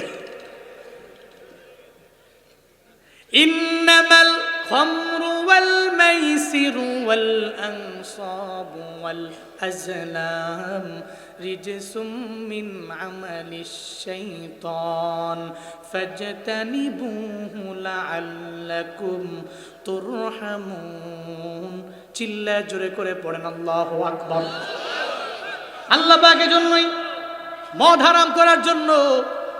ইন্নামাল খামরু ওয়াল الميسر والأنصاب والأزلام رجس من عمل الشيطان فاجتنبوه لعلكم তুরহামুন। চিল্লা জোরে করে পড়েন আল্লাহু আকবার। আল্লাহ পাকের জন্যই মদ হারাম করার জন্য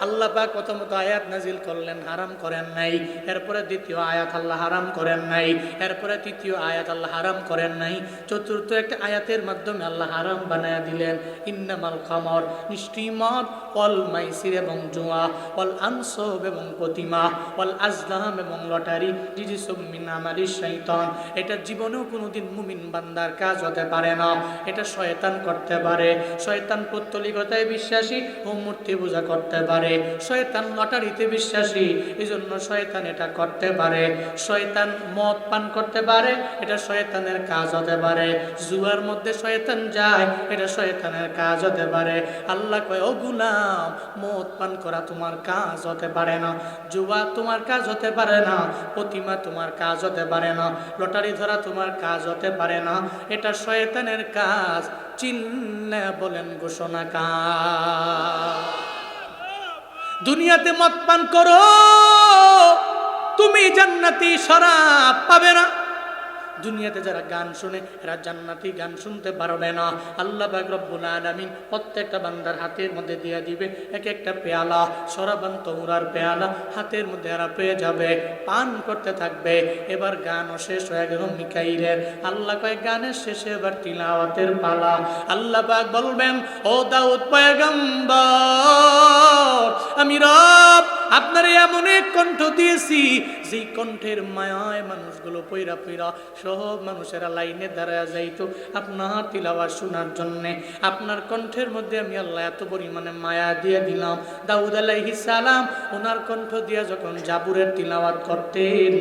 আল্লাহ পাক প্রথমত আয়াত নাজিল করলেন, হারাম করেন নাই। এরপরে দ্বিতীয় আয়াত আল্লাহ হারাম করেন নাই। এরপরে তৃতীয় আয়াত আল্লাহ হারাম করেন নাই। চতুর্থ একটা আয়াতের মাধ্যমে আল্লাহ হারাম বানায়া দিলেন, ইন্নামাল খামর, নিশ্চয়ই মদ, ওয়াল মাইসির এবং জুয়া, ওয়াল আনসাব এবং প্রতিমা, ওয়াল আজলাম এবং লটারি, রিজসুম মিন আমালিশ শাইতান। এটা জীবনেও কোনোদিন মুমিন বান্দার কাজ হতে পারে না। এটা শয়তান করতে পারে। শয়তান পৌত্তলিকতায় বিশ্বাসী ও মূর্তি পূজা করতে পারে। শয়তান লটারিতে বিশ্বাসী, এজন্য শয়তান এটা করতে পারে। শয়তান মদ পান করতে পারে, এটা শয়তানের কাজ হতে পারে। জুয়ার মধ্যে শয়তান যায়, এটা শয়তানের কাজ হতে পারে। আল্লাহ কয়, ও গোলাম, মদ পান করা তোমার কাজ হতে পারে না, জুয়া তোমার কাজ হতে পারে না, প্রতিমা তোমার কাজ হতে পারে না, লটারি ধরা তোমার কাজ হতে পারে না, এটা শয়তানের কাজ। চিল্লা বলেন ঘোষণা কাজ। দুনিয়াতে মদ পান করো, তুমি জান্নাতি শরাব পাবে না। দুনিয়াতে যারা গান শুনে এরা জান্নাতি গান শুনতে পারবে না। আল্লাহ পাক রব্বুল আলামিন প্রত্যেকটা বান্দার হাতের মধ্যে দিয়ে দিবে এক একটা পেয়ালা, শরাবান তহুরার পেয়ালা হাতের মধ্যে এরা পেয়ে যাবে, পান করতে থাকবে। এবার গানও শেষ হয়ে গেল মিকাইলের। আল্লাহ কয়, গানের শেষে এবার তিলাওয়াতের পালা। আল্লাহ পাক বলবেন, ও দাউদ পয়গম্বর, আমি রব আপনার এমন এক কণ্ঠ দিয়েছি, যেই কণ্ঠের মায়ায় মানুষগুলো পইরা পইরা সব মানুষেরা লাইনে দাঁড়ায় যাইতো আপনার তিলাওয়াত শোনার জন্যে। আপনার কণ্ঠের মধ্যে আমি আল্লাহ এত পরিমাণে মায়া দিয়ে দিলাম। দাউদ আলাইহিস সালাম ওনার কণ্ঠ দিয়া যখন জাবুরের তিলাওয়াত করতেন,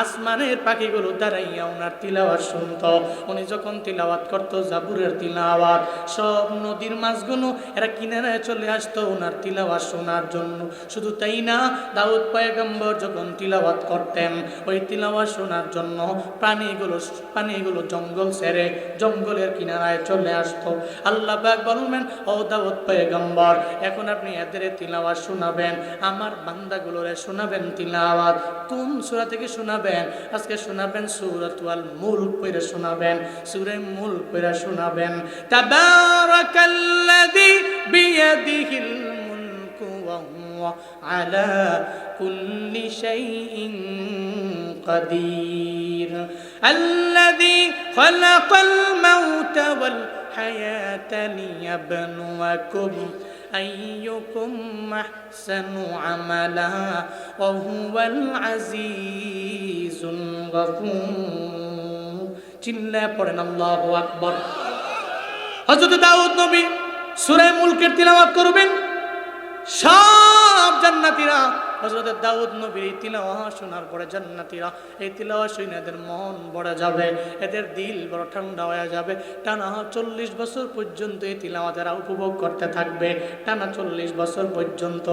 আসমানের পাখিগুলো দাঁড়াইয়া ওনার তিলাওয়াত শুনতো। উনি যখন তিলাওয়াত করতো জাবুরের তিলাওয়াত, সব নদীর মাছগুলো এরা কিনারায় চলে আসতো ওনার তিলাওয়াত শোনার জন্য। শুধু তাই না, দাউদ পয়গম্বর যখন তিলাওয়াত করতেন, ওই তিলাওয়াত শোনার জন্য প্রাণীগুলো জঙ্গল ছেড়ে জঙ্গলের কিনারায় চলে আসতো। আল্লাহ পাক বলবেন, ও দাউদ পয়গম্বর, এখন আপনি এদের তিলাওয়াত শোনাবেন, আমার বান্দাগুলোরে শোনাবেন তিলাওয়াত। কোন সূরা থেকে শোনাবেন? আজকে শোনাবেন সূরাতুল মুলক পড়ে শোনাবেন, সূরা মুলক পড়ে শোনাবেন। তাবারাকাল্লাযী বিয়াদিহিল মুলকু ওয়া হুয়া আলা কুল্লি শাইইন قدير الذي خلق الموت والحياة ليبلوكم أيكم أحسن عملا وهو العزيز الغفور। চিল্লা পড়েন আল্লাহু আকবার। হযরত দাউদ নবী সূরা মুলকের তিলাওয়াত করবেন, সব জান্নাতীরা হযরত দাউদ নবীর তিলাওয়াত শোনার পরে জান্নাতীরা এই তিলাওয়াত শুনে এদের মন ভরে যাবে, এদের দিল বড় ঠান্ডা হয়ে যাবে। টানা 40 বছর পর্যন্ত এই তিলাওয়াত এরা উপভোগ করতে থাকবে, টানা 40 বছর পর্যন্ত।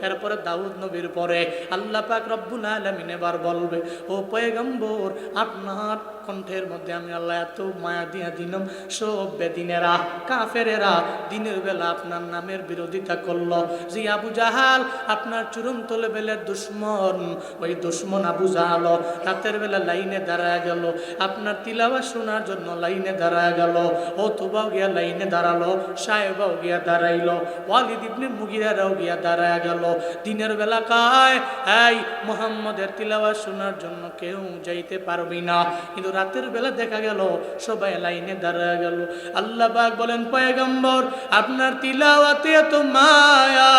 এরপরে দাউদ নবীর পরে আল্লাহ পাক রব্বুল আলামিন এবার বলবে, ও পয়গম্বর, আপনার কণ্ঠের মধ্যে আমি আল্লাহ এত মায়া দিয়া দিলাম, সব বেদিনেরা কাফেরেরা দিনের বেলা আপনার নামের বিরোধিতা করলো। যে আবু জাহাল আপনার চূড়ান্ত লেভেলের দুশ্মন, ওই দুশ্মন আবু জাহাল রাতের বেলা লাইনে দাঁড়ায় গেল, আপনার তিলাওয়াত শোনার জন্য লাইনে দাঁড়ায় গেল। ও তুবাও গিয়া লাইনে দাঁড়ালো, সাহেবাও গিয়া দাঁড়াইলো, ওয়ালিদ ইবনে মুগিরাও গিয়া দাঁড়ায় গেল। দিনের বেলা কায় এই মুহাম্মদের তিলাওয়াত শোনার জন্য কেউ যাইতে পারবি না, কিন্তু রাতের বেলা দেখা গেল সবাই লাইনে দাঁড়ায় গেল। আল্লাহ পাক বলেন, পয়গম্বর, আপনার তিলাওয়াতে এত মায়া,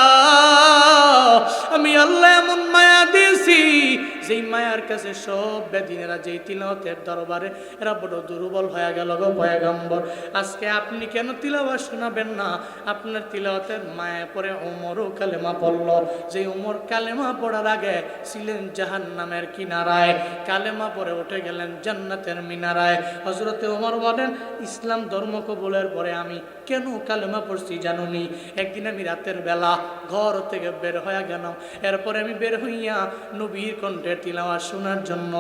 আমি আল্লাহ এমন মায়া দিয়েছি, যেই মায়ার কাছে সব বেদিনেরা যেই তিলাওয়াতের দরবারে এরা বড় দুর্বল হয়ে গেল। গো পয়গম্বর, আজকে আপনি কেন তিলাওয়াত শোনাবেন না? আপনার তিলাওয়াতের মায়া পরে ওমরও কালেমা পড়ল। যে ওমর কালেমা পড়ার আগে ছিলেন জাহান্নামের কিনারায়, কালেমা পরে উঠে গেলেন জান্নাতের মিনারায়। হযরতে ওমর বলেন, ইসলাম ধর্ম কবুলের পরে আমি কেন কালেমা পড়ছি জানো নি? একদিন আমি রাতের বেলা ঘর থেকে বের হয়ে গেলাম, এরপরে আমি বের হইয়া নবীর কণ্ঠের তিলাওয়াত শোনার জন্য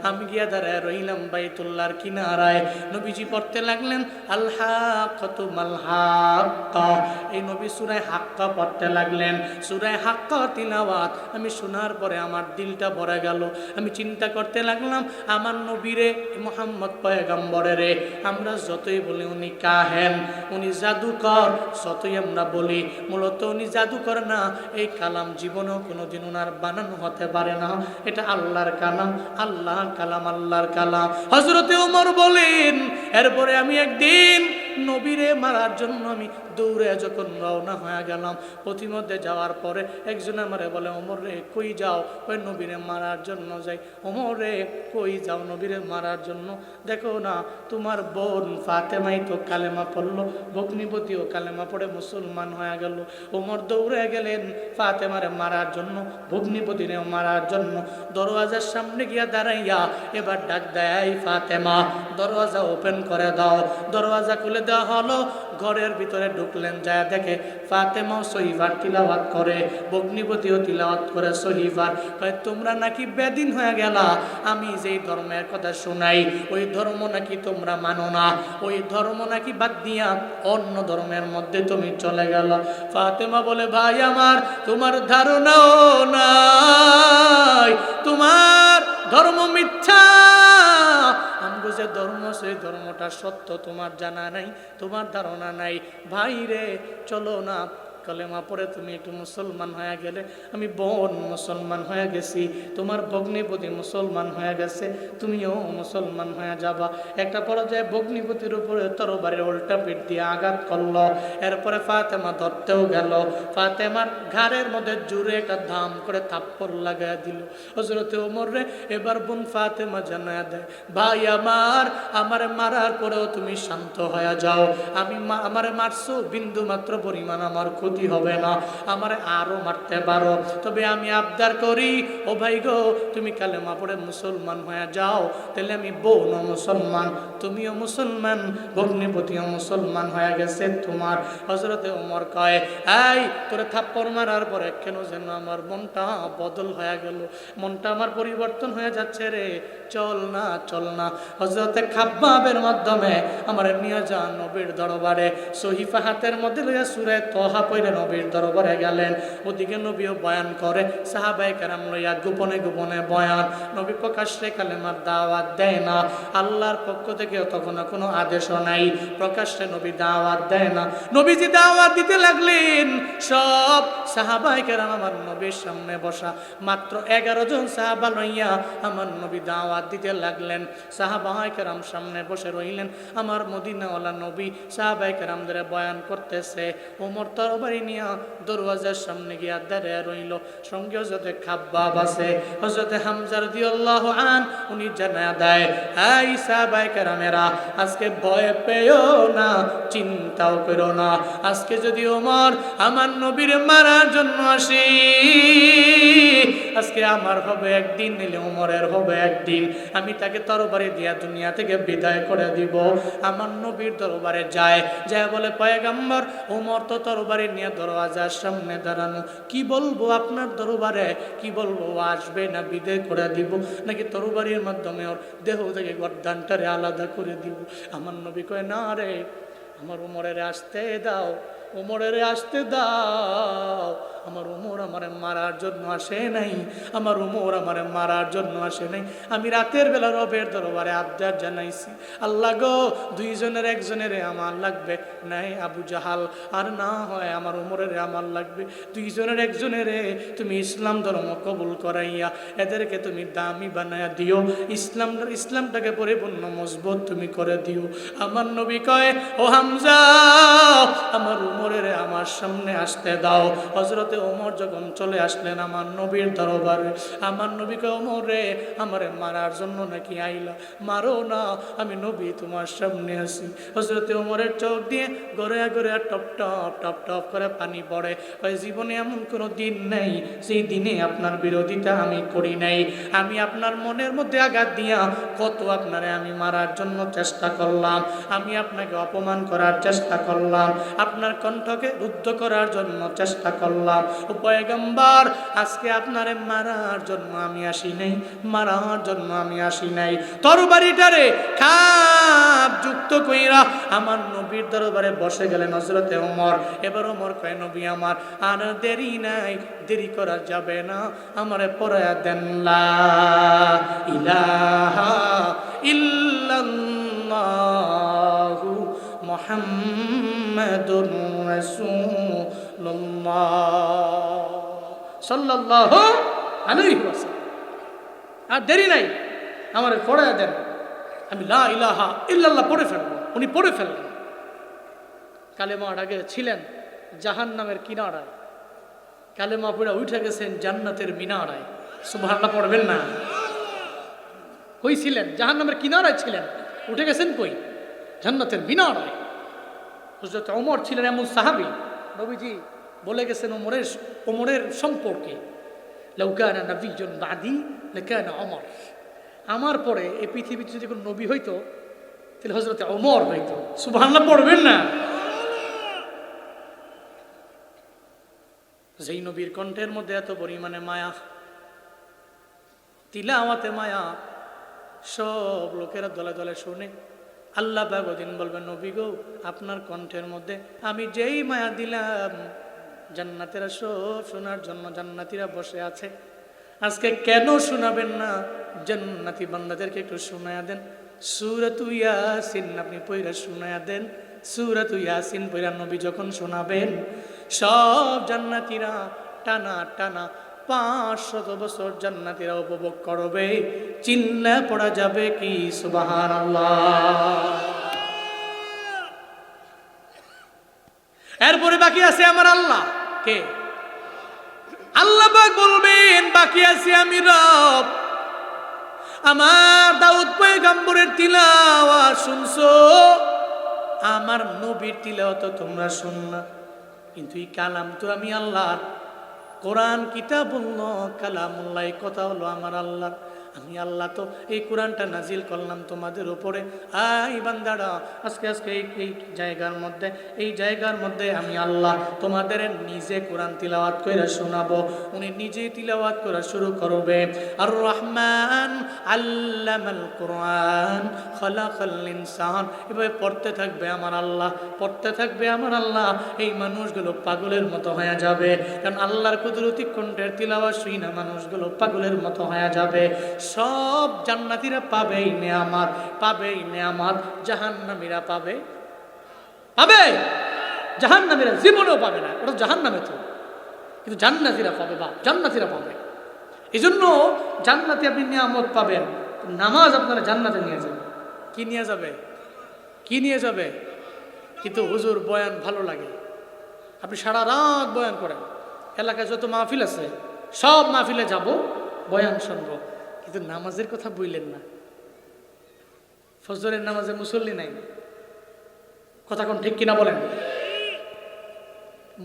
আমি গিয়া দাঁড়ায় রইলাম বাইতুল্লাহর কিনারায়। নবীজি পড়তে লাগলেন আল হাক্কাতু মাল হাক্কা, এই নবী সূরা হাক্কা পড়তে লাগলেন। সূরা হাক্কা তিলাওয়াত আমি শোনার পরে আমার দিলটা ভরে গেল। আমি চিন্তা করতে লাগলাম, আমার নবীরে মুহাম্মদ পয়গম্বরে আমরা যতই বলি উনি কাহেন, উনি জাদুকর, যতই আমরা বলি মূলত উনি জাদুকর না। এই কালাম জীবনেও কোনোদিন ওনার বানানো হতে পারে না। এটা আল্লাহর কালাম, আল্লাহর কালাম, আল্লাহর কালাম। হযরতে ওমর বলেন, এরপরে আমি একদিন নবীরে মারার জন্য আমি দৌড়ে যখন রওনা হয়ে গেলাম, পথিমধ্যে যাওয়ার পরে একজন আমারে বলে, ওমর রে কই যাও? ওই নবীরে মারার জন্য যাই। ওমর রে কই যাও নবীরে মারার জন্য? দেখো না তোমার বোন ফাতেমাই তো কালেমা পড়লো, ভগ্নিপতিও কালেমা পড়ে মুসলমান হয়ে গেল। ওমর দৌড়ে গেলেন ফাতেমারে মারার জন্য, ভগ্নিপতিরেও মারার জন্য। দরওয়াজার সামনে গিয়া দাঁড়াইয়া এবার ডাক দেয়, ফাতেমা দরওয়াজা ওপেন করে দাও। দরওয়াজা খুলে দেওয়া হলো। ঘরের ভিতরে ঢুকলেন, যায় দেখে ফাতেমাও সহিফার তিলাওয়াত করে, ভগ্নিপতিও তিলাওয়াত করে সহিফার। কয় তোমরা নাকি বেদিন হয়ে গেলা, আমি যেই ধর্মের কথা শোনাই ওই ধর্ম নাকি তোমরা মানো না, ওই ধর্ম নাকি বাদ দিয়া অন্য ধর্মের মধ্যে তুমি চলে গেল। ফাতেমা বলে, ভাই আমার তোমার ধারণাও নাই, তোমার ধর্ম মিথ্যা, আমগো যে ধর্ম সেই ধর্মটা সত্য তোমার জানা নাই, তোমার ধারণা নাই। ভাই রে চলো না, কালেমা পড়ে তুমি একটু মুসলমান হয়ে গেলে, আমি বোন মুসলমান হয়ে গেছি, তোমার ভগ্নিপতি মুসলমান হয়ে গেছে, তুমিও মুসলমান হয়ে যাবা। একটা পর্যায়ে ভগ্নিপতির উপরে তরবারির উল্টা পিঠ দিয়ে আঘাত করলো। এরপরে ফাতেমা ধরতেও গেল, ফাতেমার ঘাড়ের মধ্যে জোরে একটা ধাম করে থাপ্পড় লাগাই দিল। হযরতে ওমর রে এবার বোন ফাতেমা জানায় দেয়, ভাই আমার আমারে মারার পরেও তুমি শান্ত হয়ে যাও, আমি আমারে মারছো বিন্দু মাত্র পরিমাণ আমার ক্ষতি হবে না, আমারে আরো মারতে পারো, তবে আমি আবদার করি ও ভাই গো তুমি কালেমা পড়ে মুসলমান হয়ে যাও, তাহলে আমি বোনও মুসলমান, তুমিও মুসলমান, ভগ্নিপতিও মুসলমান হয়ে গেছে তোমার। হযরতে ওমর কয়, এই তোরে থাপ্পড় মারার পরে কেন যেন আমার মনটা বদল হয়ে গেল, মনটা আমার পরিবর্তন হয়ে যাচ্ছে রে, চল না চল না। হযরতে খাব্বাবের মাধ্যমে আমার নিয়ে যান নবীর দরবারে, সহিফা হাতের মধ্যে লইয়া সূরা তহা পড়ে নবীর দরবারে গেলেন। ওদিকে নবীও বয়ান করে, সাহাবায়ে কেরাম লইয়া গোপনে গোপনে বয়ান। নবী প্রকাশ্যে কালেমার দাওয়াত দেয় না, আল্লাহর পক্ষ থেকে তখন কোনো আদেশও নাই, প্রকাশ্যে নবী দাওয়াত দেয় না। নবীজি দাওয়াত দিতে লাগলেন, সব সাহাবায়ে কেরাম আমার নবীর সামনে বসা, মাত্র 11 জন সাহাবা লইয়া আমার নবী দাওয়াত দিতে লাগলেন। সাহাবায়ে কেরাম সামনে বসে রইলেন, আমার মদিনাওয়ালা নবী সাহাবায়ে কেরামদের বয়ান করতেছে। ওমর তরবারি নিয়া দরওয়াজার সামনে গিয়া দাঁড়িয়ে রইল, সঙ্গে হযরতে খাব্বাব আছে, হযরতে হামজা রাদিয়াল্লাহু আন, উনি জানায়া দেয়, এই সাহাবায়ে কেরামেরা আজকে ভয় পেও না, চিন্তাও করো না, আজকে যদি ওমর আমার নবীর মারার জন্য আসি, আজকে আমার হবে একদিন, নিলে ওমরের হবে একদিন, আমি তাকে তরবারি দিয়া দুনিয়া থেকে বিদায় করে দিব। আমার নবীর দরবারে যায়, যায় বলে, পয়গম্বর ওমর তো তরবারি নিয়ে দরওয়াজার সামনে দাঁড়ানো, কি বলবো আপনার দরবারে, কি বলবো, আসবে না বিদায় করে দিব, নাকি তরবারির মাধ্যমে ওর দেহ থেকে গর্দানটারে আলাদা করে দিব? আমার নবী কয়, না রে, আমার ওমরের আসতে দাও, ওমরের আসতে দাও, আমার ওমর আমারে মারার জন্য আসে নাই, আমার ওমর আমারে মারার জন্য আসে নাই। আমি রাতের বেলা রবের দরবারে আবদার জানাইছি, আল্লাহ গো দুইজনের একজনের আমার লাগবে, নাই আবু জাহাল আর না হয় আমার ওমরের আমার লাগবে, দুইজনের একজনের তুমি ইসলাম ধর্ম কবুল করাইয়া এদেরকে তুমি দামি বানায়া দিও, ইসলামটাকে পরিপূর্ণ মজবুত তুমি করে দিও। আমার নবী কয়, ও হামজা আমার ওমরের আমার সামনে আসতে দাও। হযরতে ওমর যখন চলে আসলেন আমার নবীর দরবারে, আমার নবীকে, ওমর রে, আমারে মারার জন্য নাকি আইলা? মারো না, আমি নবী তোমার সামনে আছি। হযরতে ওমরের চোখ দিয়ে Garia Garia top top top top করে পানি পড়ে। ওই জীবনে এমন কোনো দিন নেই সেই দিনে আপনার বিরোধিতা আমি করি নাই। আমি আপনার মনের মধ্যে আঘাত দিয়া কত আপনারে আমি মারার জন্য চেষ্টা করলাম, আমি আপনাকে অপমান করার চেষ্টা করলাম, আপনার কণ্ঠকে রুদ্ধ করার জন্য চেষ্টা করলাম। ও পয়গম্বর, আজকে আপনারে মারার জন্য আমি আসি নাই, মারার জন্য আমি আসি নাই। তরবারিটারে খাপ যুক্ত কইরা আমার নবীর দরবারে বসে গেলেন হযরতে ওমর। এবার ওমর কয়, নবী আমার, আর দেরি নাই, দেরি করা যাবে না, আমারে পড়ায়া দেন লা ইলাহা ইল্লাল্লাহু মুহাম্মাদুর রাসূলুল্লাহ সাল্লাল্লাহু আলাইহি ওয়াসাল্লাম। আর দেরি নাই, আমারে পড়ায়া দেন, আমি লা ইলাহা ইল্লাল্লাহ পড়ে ফেলবো। উনি পড়ে ফেললেন। কালেমার আগে ছিলেন জাহান্নামের কিনারায়, কালেমা পড়ে উঠে গেছেন জান্নাতের মিনারায়। সুবহানাল্লাহ পড়বেন না? কই ছিলেন? জাহান্নামের কিনারায় ছিলেন, উঠে গেছেন কই? জান্নাতের মিনারায়। হযরত ওমর ছিলেন এমন সাহাবী, নবীজি বলে গেছেন ওমরের সম্পর্কে, লাউ কানা নাবিয়্যুন বাদি লাকানা ওমর। আমার পরে এই পৃথিবীতে যদি কোনো নবী হইতো তাহলে হযরত ওমর হইতো। সুবহানাল্লাহ পড়বেন না? যেই নবীর কণ্ঠের মধ্যে এত পরিমাণে মায়া, তিলাওয়াতে মায়া, সব লোকেরা দলে দলে শুনে। আল্লাহ পাক ওদিন বলবেন, নবী গো, আপনার কণ্ঠের মধ্যে আমি যেই মায়া দিলাম, জান্নাতীরা সব শোনার জন্য জান্নাতীরা বসে আছে। আজকে কেন শোনাবেন না? জান্নাতি বান্দাদেরকে একটু শোনায়া দেন। সূরাতু ইয়াসিন আপনি পড়া শোনায়া দেন। সূরাতু ইয়াসিন পড়া নবী যখন শোনাবেন, সব জান্নাতীরা টানা টানা 500 বছর জান্নাতীরা উপভোগ করবে। চিল্লা পড়া যাবে কি সুবহানাল্লাহ? এরপরে বাকি আছে আমার আল্লাহ। কে? আল্লাহ পাক বলবেন, বাকি আছি আমি রব। আমার দাউদ পয়গম্বরের তিলাওয়াত শুনছো, আমার নবীর তিলাওয়াত তোমরা শুননা, কিন্তু এই কালাম তো আমি আল্লাহর। কোরআন কিতাবুল্লাহ কালামুল্লাহ, কথা হলো আমার আল্লাহর। আমি আল্লাহ তো এই কোরআনটা নাজিল করলাম তোমাদের উপরে। আই বান্দারা, আজকে এই জায়গার মধ্যে আমি আল্লাহ তোমাদের নিজে কোরআন তিলাওয়াত করে শোনাবো। উনি নিজে তিলাওয়াত করা শুরু করবে। আর রহমান আল্লামাল কোরআন খালাকাল ইনসান, এভাবে পড়তে থাকবে আমার আল্লাহ, পড়তে থাকবে আমার আল্লাহ। এই মানুষগুলো পাগলের মতো হয়ে যাবে, কারণ আল্লাহর কুদরতি কণ্ঠের তিলাওয়াত শুই না মানুষগুলো পাগলের মতো হয়ে যাবে। সব জান্নাতীরা পাবেই নেয়ামত, পাবেই নেয়ামত। জাহান্নামীরা পাবে জাহান্নামীরা জীবনেও পাবে না, ওটা জাহান্নামে তো, কিন্তু জান্নাতীরা পাবে, বা জান্নাতীরা পাবে। এই জন্য জান্নাতে আপনি নিয়ামত পাবেন, নামাজ আপনারা জান্নাতে নিয়ে যাবে। কি নিয়ে যাবে? কি নিয়ে যাবে? কিন্তু হুজুর বয়ান ভালো লাগে, আপনি সারা রাত বয়ান করেন, এলাকায় যত মাহফিল আছে সব মাহফিলে যাব, বয়ান শুনবো, কিন্তু নামাজের কথা বললেন না। ফজরের নামাজে মুসল্লি নাই, কথা কোন ঠিক কিনা বলেন?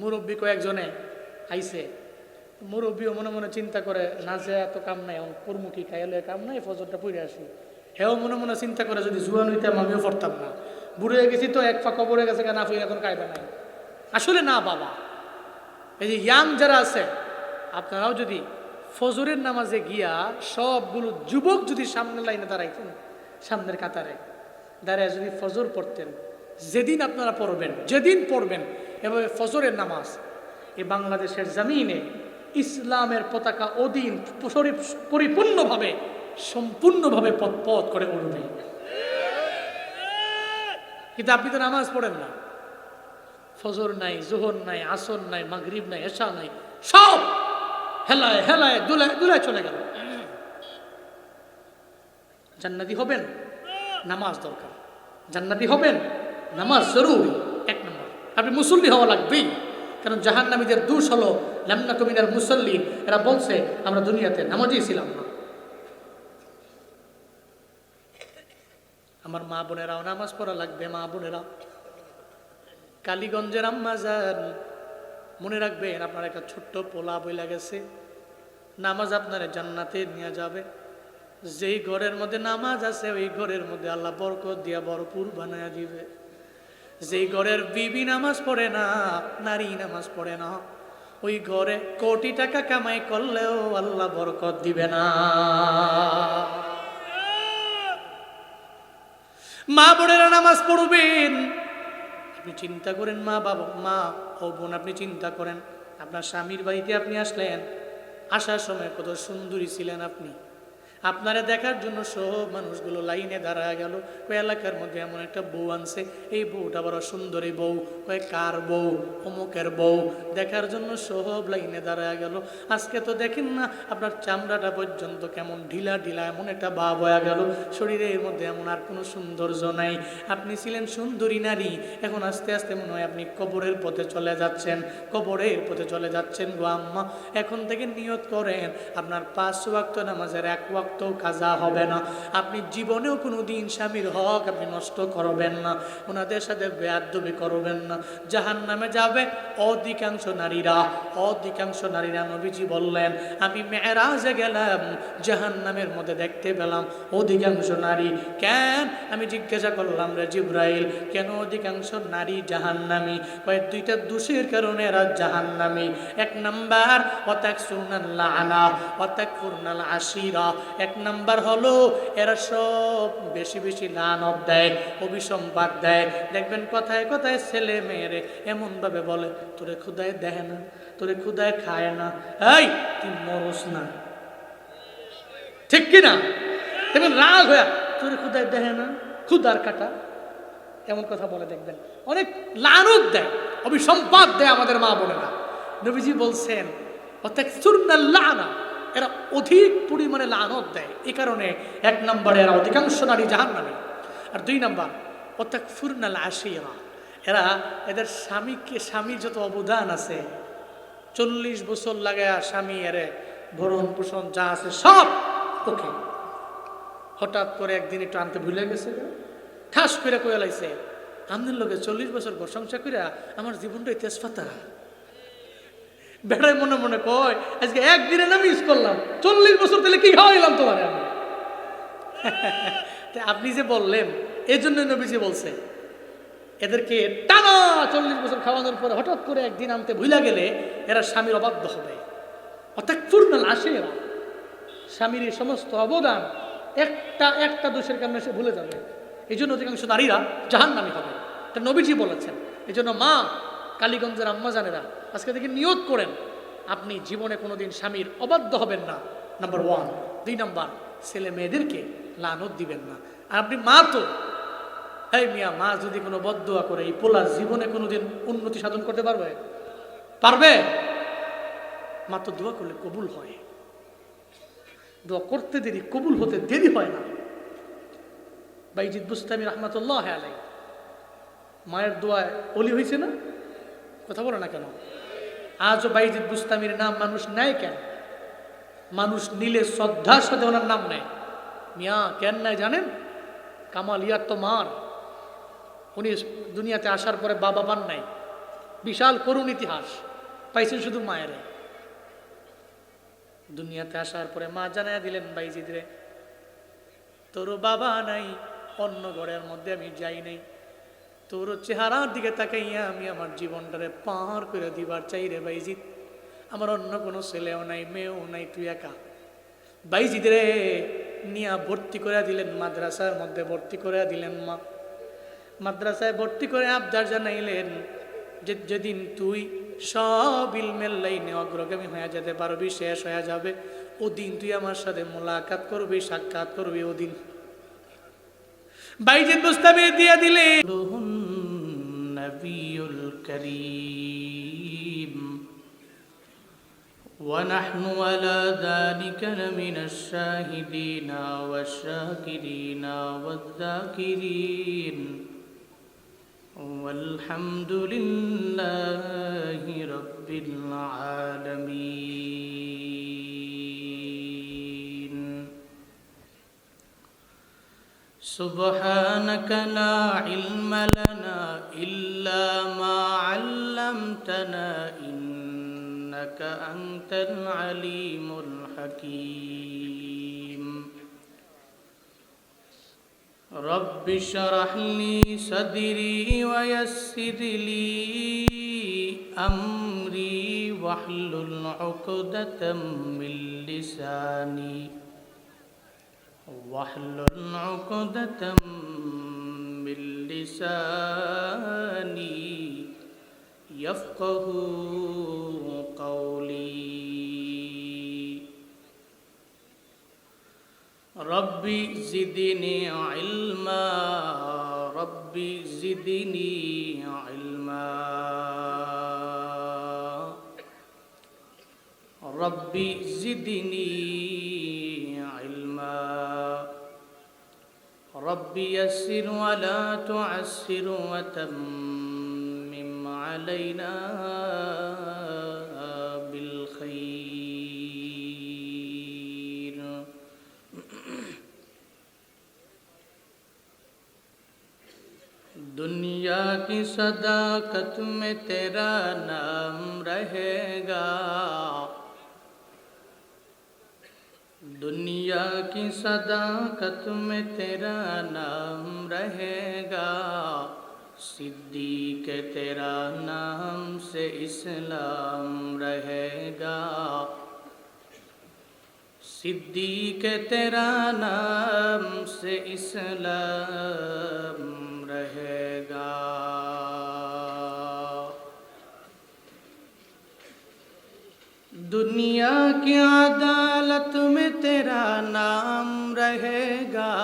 মুরব্বী কয়েকজনে আইছে, মুরব্বীও মনে মনে চিন্তা করে, না যে এত কাম নাই, কর্মুখী খাইলে কাম নাই, ফজরটা পড়ে আসি। হেও মনে মনে চিন্তা করে, যদি জুয়ান হইতাম আমিও পড়তাম না, বুড়ো হয়ে গেছি তো, এক পা কবরে গেছে, না ফিরে এখন কায়দা নাই। আসলে না বাবা, এই যে ইয়াং যারা আছে, আপনারাও যদি ফজরের নামাজে গিয়া সবগুলো যুবক যদি সামনের লাইনে দাঁড়াইতেন, সামনের কাতারে দাঁড়ায় যদি ফজর পড়তেন, যেদিন আপনারা পড়বেন, যেদিন পড়বেন এভাবে ফজরের নামাজ, এই বাংলাদেশের জমিনে ইসলামের পতাকা ওদিন পরিপূর্ণভাবে সম্পূর্ণভাবে পথ করে উঠবে। কিন্তু আপনি তো নামাজ পড়েন না, ফজর নাই, জোহর নাই, আসর নাই, মাগরিব নাই, এশা নাই, সব হেলায় হেলায় দুলায় চলে গেল। জান্নাতি হবেন, নামাজ দরকার। জান্নাতি হবেন, নামাজ জরুরি, 1 নম্বর। আপনি মুসল্লি হওয়া লাগবেই। কারণ জাহান্নামীদের দোষ হলো লাম নাকু মিনাল মুসাল্লিন, এরা বলছে আমরা দুনিয়াতে নামাজই ছিলাম না। আমার মা বোনেরাও নামাজ পড়া লাগবে। মা বোনেরা, কালীগঞ্জের আম্মা যান, মনে রাখবেন আপনার একটা ছোট্ট পোলা বইলা গেছে, নামাজ আপনারা জান্নাতে নিয়ে যাবে। যেই ঘরের মধ্যে নামাজ আছে ওই ঘরের মধ্যে আল্লাহ বরকত দিয়া ভরপুর বানায়া দিবে। যেই ঘরের বিবি নামাজ পড়ে না, নারী নামাজ পড়ে না, ওই ঘরে কোটি টাকা কামাই করলেও আল্লাহ বরকত দিবে না। মা বোনেরা নামাজ পড়বেন। আপনি চিন্তা করেন, মা বাবা, মা ও বোন, আপনি চিন্তা করেন আপনার স্বামীর বাড়িতে আপনি আসলেন, আসার সময় কত সুন্দরী ছিলেন আপনি। আপনারা দেখার জন্য সব মানুষগুলো লাইনে দাঁড়ায় গেল। ওই এলাকার মধ্যে এমন একটা বউ আনছে, এই বউটা বড় সুন্দরী বউ, কয় কার বউ, অমুকের বউ, দেখার জন্য সব লাইনে দাঁড়ায় গেল। আজকে তো দেখেন না আপনার চামড়াটা পর্যন্ত কেমন ঢিলা ঢিলা, এমন একটা ভাব হয়ে গেল, শরীরের মধ্যে এমন আর কোনো সৌন্দর্য নাই। আপনি ছিলেন সুন্দরী নারী, এখন আস্তে আস্তে মনে হয় আপনি কবরের পথে চলে যাচ্ছেন, কবরের পথে চলে যাচ্ছেন গো আম্মা। এখন থেকে নিয়ত করেন আপনার 5 ওয়াক্ত নামাজের 1 ওয়াক্ত কাজা হবে না। আপনি জীবনেও কোনো দিন স্বামীর হক আপনি নষ্ট করবেন না, ওনাদের সাথে বেয়াদবি করবেন না। জাহান্নামে যাবে অধিকাংশ নারীরা, অধিকাংশ নারীরা। নবীজি বললেন আমি মেরাজে গেলাম, জাহান্নামের মধ্যে দেখতে পেলাম অধিকাংশ নারী। কেন? আমি জিজ্ঞাসা করলাম, রে জিব্রাইল, কেন অধিকাংশ নারী জাহান্নামী? কয়েক দুইটা দোষের কারণে এরা জাহান্নামী। 1 নাম্বার ওয়াতাকসুনাল লাআনা ওয়াতাকফুরনাল আশিরা। 1 নাম্বার হলো এরা সব বেশি বেশি লানত দেয়, অভিসম্পাদ দেয়। দেখবেন কথায় কথায় ছেলে মেয়েরে এমন ভাবে বলে, তোরে খুদায় দেয় না, তোরে খুদায় খায় না, এই তুই মরস না, ঠিক কিনা? দেখবেন রাগ হয়ে, তোরে খুদায় দেয় না, খুদার কাটা, এমন কথা বলে। দেখবেন অনেক লানত দেয়, অভিসম্পাদ দেয় আমাদের মা বোনেরা। নবীজি বলছেন ওয়াতাকসুরনাল লাআনা, এরা অধিক পরিমাণে লানত দেয়। এই কারণে 1 নম্বরে এরা অধিকাংশ নারী জাহান্নামী। আর 2 নম্বর ওয়াতাকফুরনাল আশিরা, এরা এদের স্বামীর যত অবদান আছে, 40 বছর লাগে স্বামী এরে ভরণ পোষণ যা আছে সব ওকে, হঠাৎ করে একদিন একটু আনতে ভুলে গেছে, ঠাস করে কয়ে লাইছে, আমদের লোকে 40 বছর ঘর সংসার করে আমার জীবনটাই তেজপাতা। বেড়ায় মনে মনে কয় আজকে একদিনে না মিস করলাম, 40 বছর তাহলে কি খাওয়াইলাম তোমার আমি। আপনি যে বললেন, এই জন্য নবীজি বলছে এদেরকে টানা 40 বছর খাওয়ানোর পরে হঠাৎ করে একদিন আনতে ভুলা গেলে এরা স্বামীর অবাধ্য হবে। অর্থাৎ পূর্ণাল আসে, এরা স্বামীর এই সমস্ত অবদান একটা দোষের কারণে সে ভুলে যাবে। এই জন্য অধিকাংশ নারীরা জাহান্নামী হবে, তা নবীজি বলেছেন। এই জন্য মা, কালীগঞ্জের আম্মা জানেরা, আজকে থেকে নিয়ত করেন আপনি জীবনে কোনোদিন স্বামীর অবাধ্য হবেন না, নাম্বার 1। 2 নাম্বার, ছেলে মেয়েদেরকে লানত দিবেন না। আর আপনি মা তো, এই মিয়া, মা যদি কোনো বদদুয়া করে এই পোলা জীবনে কোনোদিন উন্নতি সাধন করতে পারবে? পারবে? মা তো দোয়া করলে কবুল হয়, দোয়া করতে দেরি, কবুল হতে দেরি হয় না। বাইজিদ বুস্তামি রহমাতুল্লাহ আলাইহি মায়ের দোয়ায় অলি হয়েছে না? কথা বলে না কেন? আজও বাইজিদ বুস্তামির নাম মানুষ নেয় কেন? মানুষ নিলে শ্রদ্ধার সাথে ওনার নাম নেয়। মিয়া কেন নাই জানেন? কামালিয়ার তো মার, উনি দুনিয়াতে আসার পরে বাবা পান নাই, বিশাল করুণ ইতিহাস পাইছেন শুধু মায়ের। দুনিয়াতে আসার পরে মা জানাইয়া দিলেন, বাইজিদ রে, তোর বাবা নাই, অন্য ঘরের মধ্যে আমি যাই নাই, তোর চেহারার দিকে তাকাইয়া আমি আমার জীবনটারে পার করে দিবার চাই রে বাইজিদ। আমার অন্য কোনো ছেলেও নাই, মেয়েও নাই, তুই একা। বাইজিদ রে নিয়া ভর্তি করে দিলেন মাদ্রাসার মধ্যে, ভর্তি করে দিলেন মা। মাদ্রাসায় ভর্তি করে আবদার জানাইলেন যে যেদিন তুই সব ইলমের লাইনে অগ্রগামী হয়ে যেতে পারবি, শেষ হয়ে যাবে, ওদিন তুই আমার সাথে মোলাকাত করবি, সাক্ষাৎ করবি। ওদিন বাইজিদ বুস্তামি দিয়ে দিলে নবিয়ুল করিম ونحن على ذلك لمن الشاهدين والشاكرين والذاكرين والحمد لله رب العالمين. سبحانك لا علم لنا إلا ما علمتنا إنك أنت العليم الحكيم. رب اشرح لي صدري ويسر لي أمري واحلل عقدة من لساني يفقه قولي. ربي زدني علما ربي زدني علما ربي زدني علما. ربي يسر ولا تعسر وتمم علينا بالخير. دنیا کی صداقت میں تیرا نام رہے گا. دنیا کی صداقت میں تیرا نام رہے گا. صدیق تیرا نام سے اسلام رہے گا. صدیق تیرا نام سے اسلام رہے گا. دنیا کی عدالت میں تیرا نام رہے گا.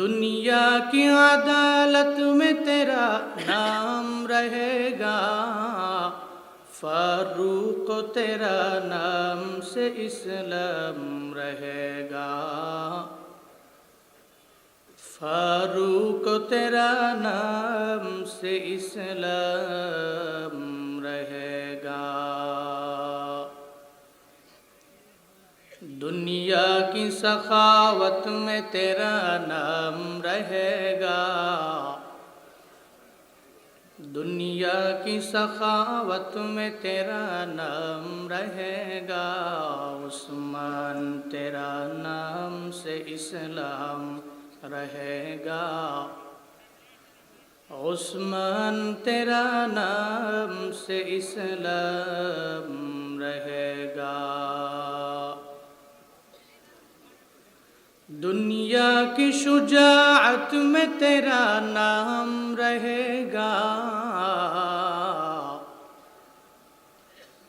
دنیا کی عدالت میں تیرا نام رہے گا. فاروق تیرا نام سے اسلام رہے گا. فاروق تیرا نام سے اسلام رہے گا. دنیا کی سخاوت میں تیرا نام رہے گا. دنیا کی سخاوت میں تیرا نام رہے گا. عثمان تیرا نام سے اسلام رہے گا. عثمان تیرا نام سے اسلام رہے گا. دنیا کی شجاعت میں تیرا نام رہے گا.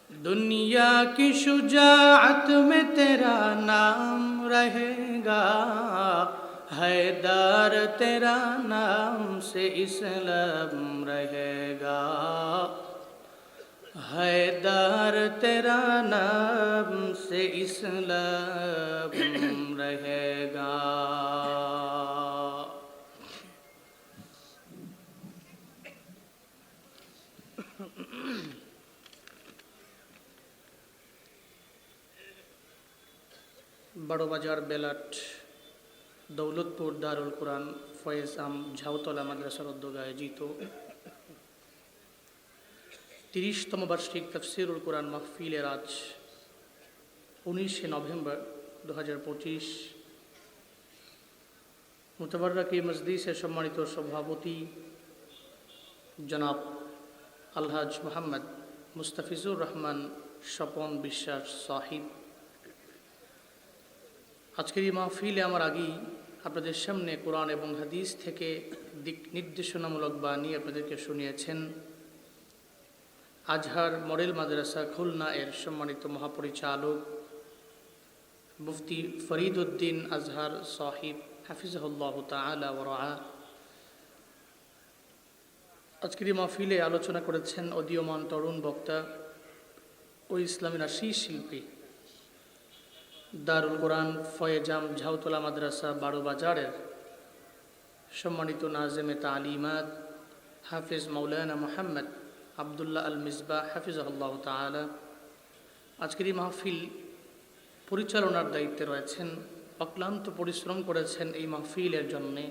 دنیا کی شجاعت میں تیرا نام رہے گا. حیدر تیرا نام سے اسلام رہے گا. حیدر تیرا نام سے اسلام رہے گا. বড় বাজার বেলাট দৌলতপুর দারুল কোরআন ফয়েজ আম ঝাউতলা মাদ্রাসার উদ্যোগে আয়োজিত 30তম বার্ষিক তাফসীরুল কোরআন মাহফিলের আজ 19শে নভেম্বর 2025 মুতাবাররাকি মজলিসের সম্মানিত সভাপতি জনাব আলহাজ মোহাম্মদ মুস্তাফিজুর রহমান স্বপন বিশ্বাস সাহিব, আজকের এই মাহফিলে আমার আগেই আপনাদের সামনে কোরআন এবং হাদিস থেকে দিক নির্দেশনামূলক বাণী আপনাদেরকে শুনিয়েছেন আজহার মডেল মাদ্রাসা খুলনা এর সম্মানিত মহাপরিচালক মুফতি ফরিদ উদ্দিন আজহার সাহিব হাফিজাহুল্লাহ তাআলা ওয়া রাআ। আজকের এই মাহফিলে আলোচনা করেছেন উদীয়মান তরুণ বক্তা ও ইসলামী রাশি শিল্পী দারুল কোরআন ফয়েজাম ঝাউতলা মাদ্রাসা বারো বাজারের সম্মানিত নাজেমে তালিমাত হাফিজ মাওলানা মুহাম্মদ আবদুল্লাহ আল মিসবাহ হাফিজাহুল্লাহ তাআলা, আজকের এই মাহফিল পরিচালনার দায়িত্বে রয়েছেন, অক্লান্ত পরিশ্রম করেছেন এই মাহফিলের জন্যে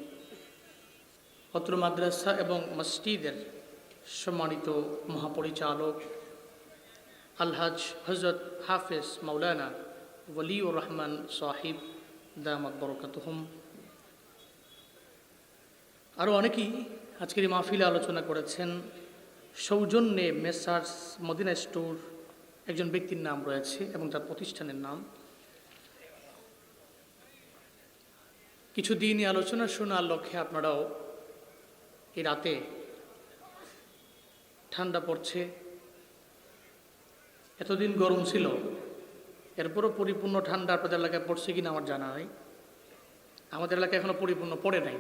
অত্র মাদ্রাসা এবং মসজিদের সম্মানিত মহাপরিচালক আলহাজ হজরত হাফিজ মাওলানা ওয়ালিউর রহমান সাহিব দামাত বরকাতুহুম। আরও অনেকেই আজকের এই মাহফিলে আলোচনা করেছেন। সৌজন্যে মেসার্স মদিনা স্টোর একজন ব্যক্তির নাম রয়েছে এবং তার প্রতিষ্ঠানের নাম। কিছু দিনই আলোচনা শোনার লক্ষ্যে আপনারাও এই রাতে, ঠান্ডা পড়ছে, এতদিন গরম ছিল, এরপরও পরিপূর্ণ ঠান্ডা আপনাদের এলাকায় পড়ছে কিনা আমার জানা নাই। আমাদের এলাকায় এখনো পরিপূর্ণ পড়ে নাই,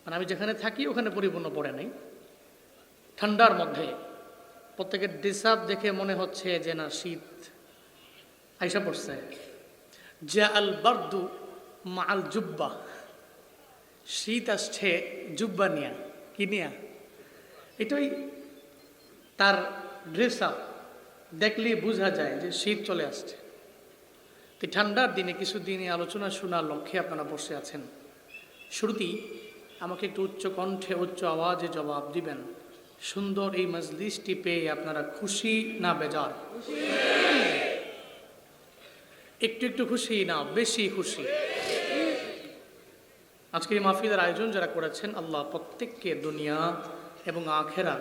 মানে আমি যেখানে থাকি ওখানে পরিপূর্ণ পড়ে নাই। ঠান্ডার মধ্যে প্রত্যেকের ডিসাব দেখে মনে হচ্ছে যে না শীত আইসা পড়ছে। জা আল বারদু মা আল জুব্বা, শীত আসছে জুব্বা নিয়া, কি নিয়া, এটাই তার ড্রেস আপ দেখলেই বোঝা যায় যে শীত চলে আসছে। তো ঠান্ডার দিনে কিছু দিনে আলোচনা শোনার লক্ষ্যে আপনারা বসে আছেন। শুরুতেই আমাকে একটু উচ্চ কণ্ঠে উচ্চ আওয়াজে জবাব দিবেন, সুন্দর এই মজলিসটি পেয়ে আপনারা খুশি না বেজার? একটু একটু খুশি না বেশি খুশি? আজকে এই মাহফিলের আয়োজন যারা করেছেন, আল্লাহ প্রত্যেককে দুনিয়া এবং আখেরা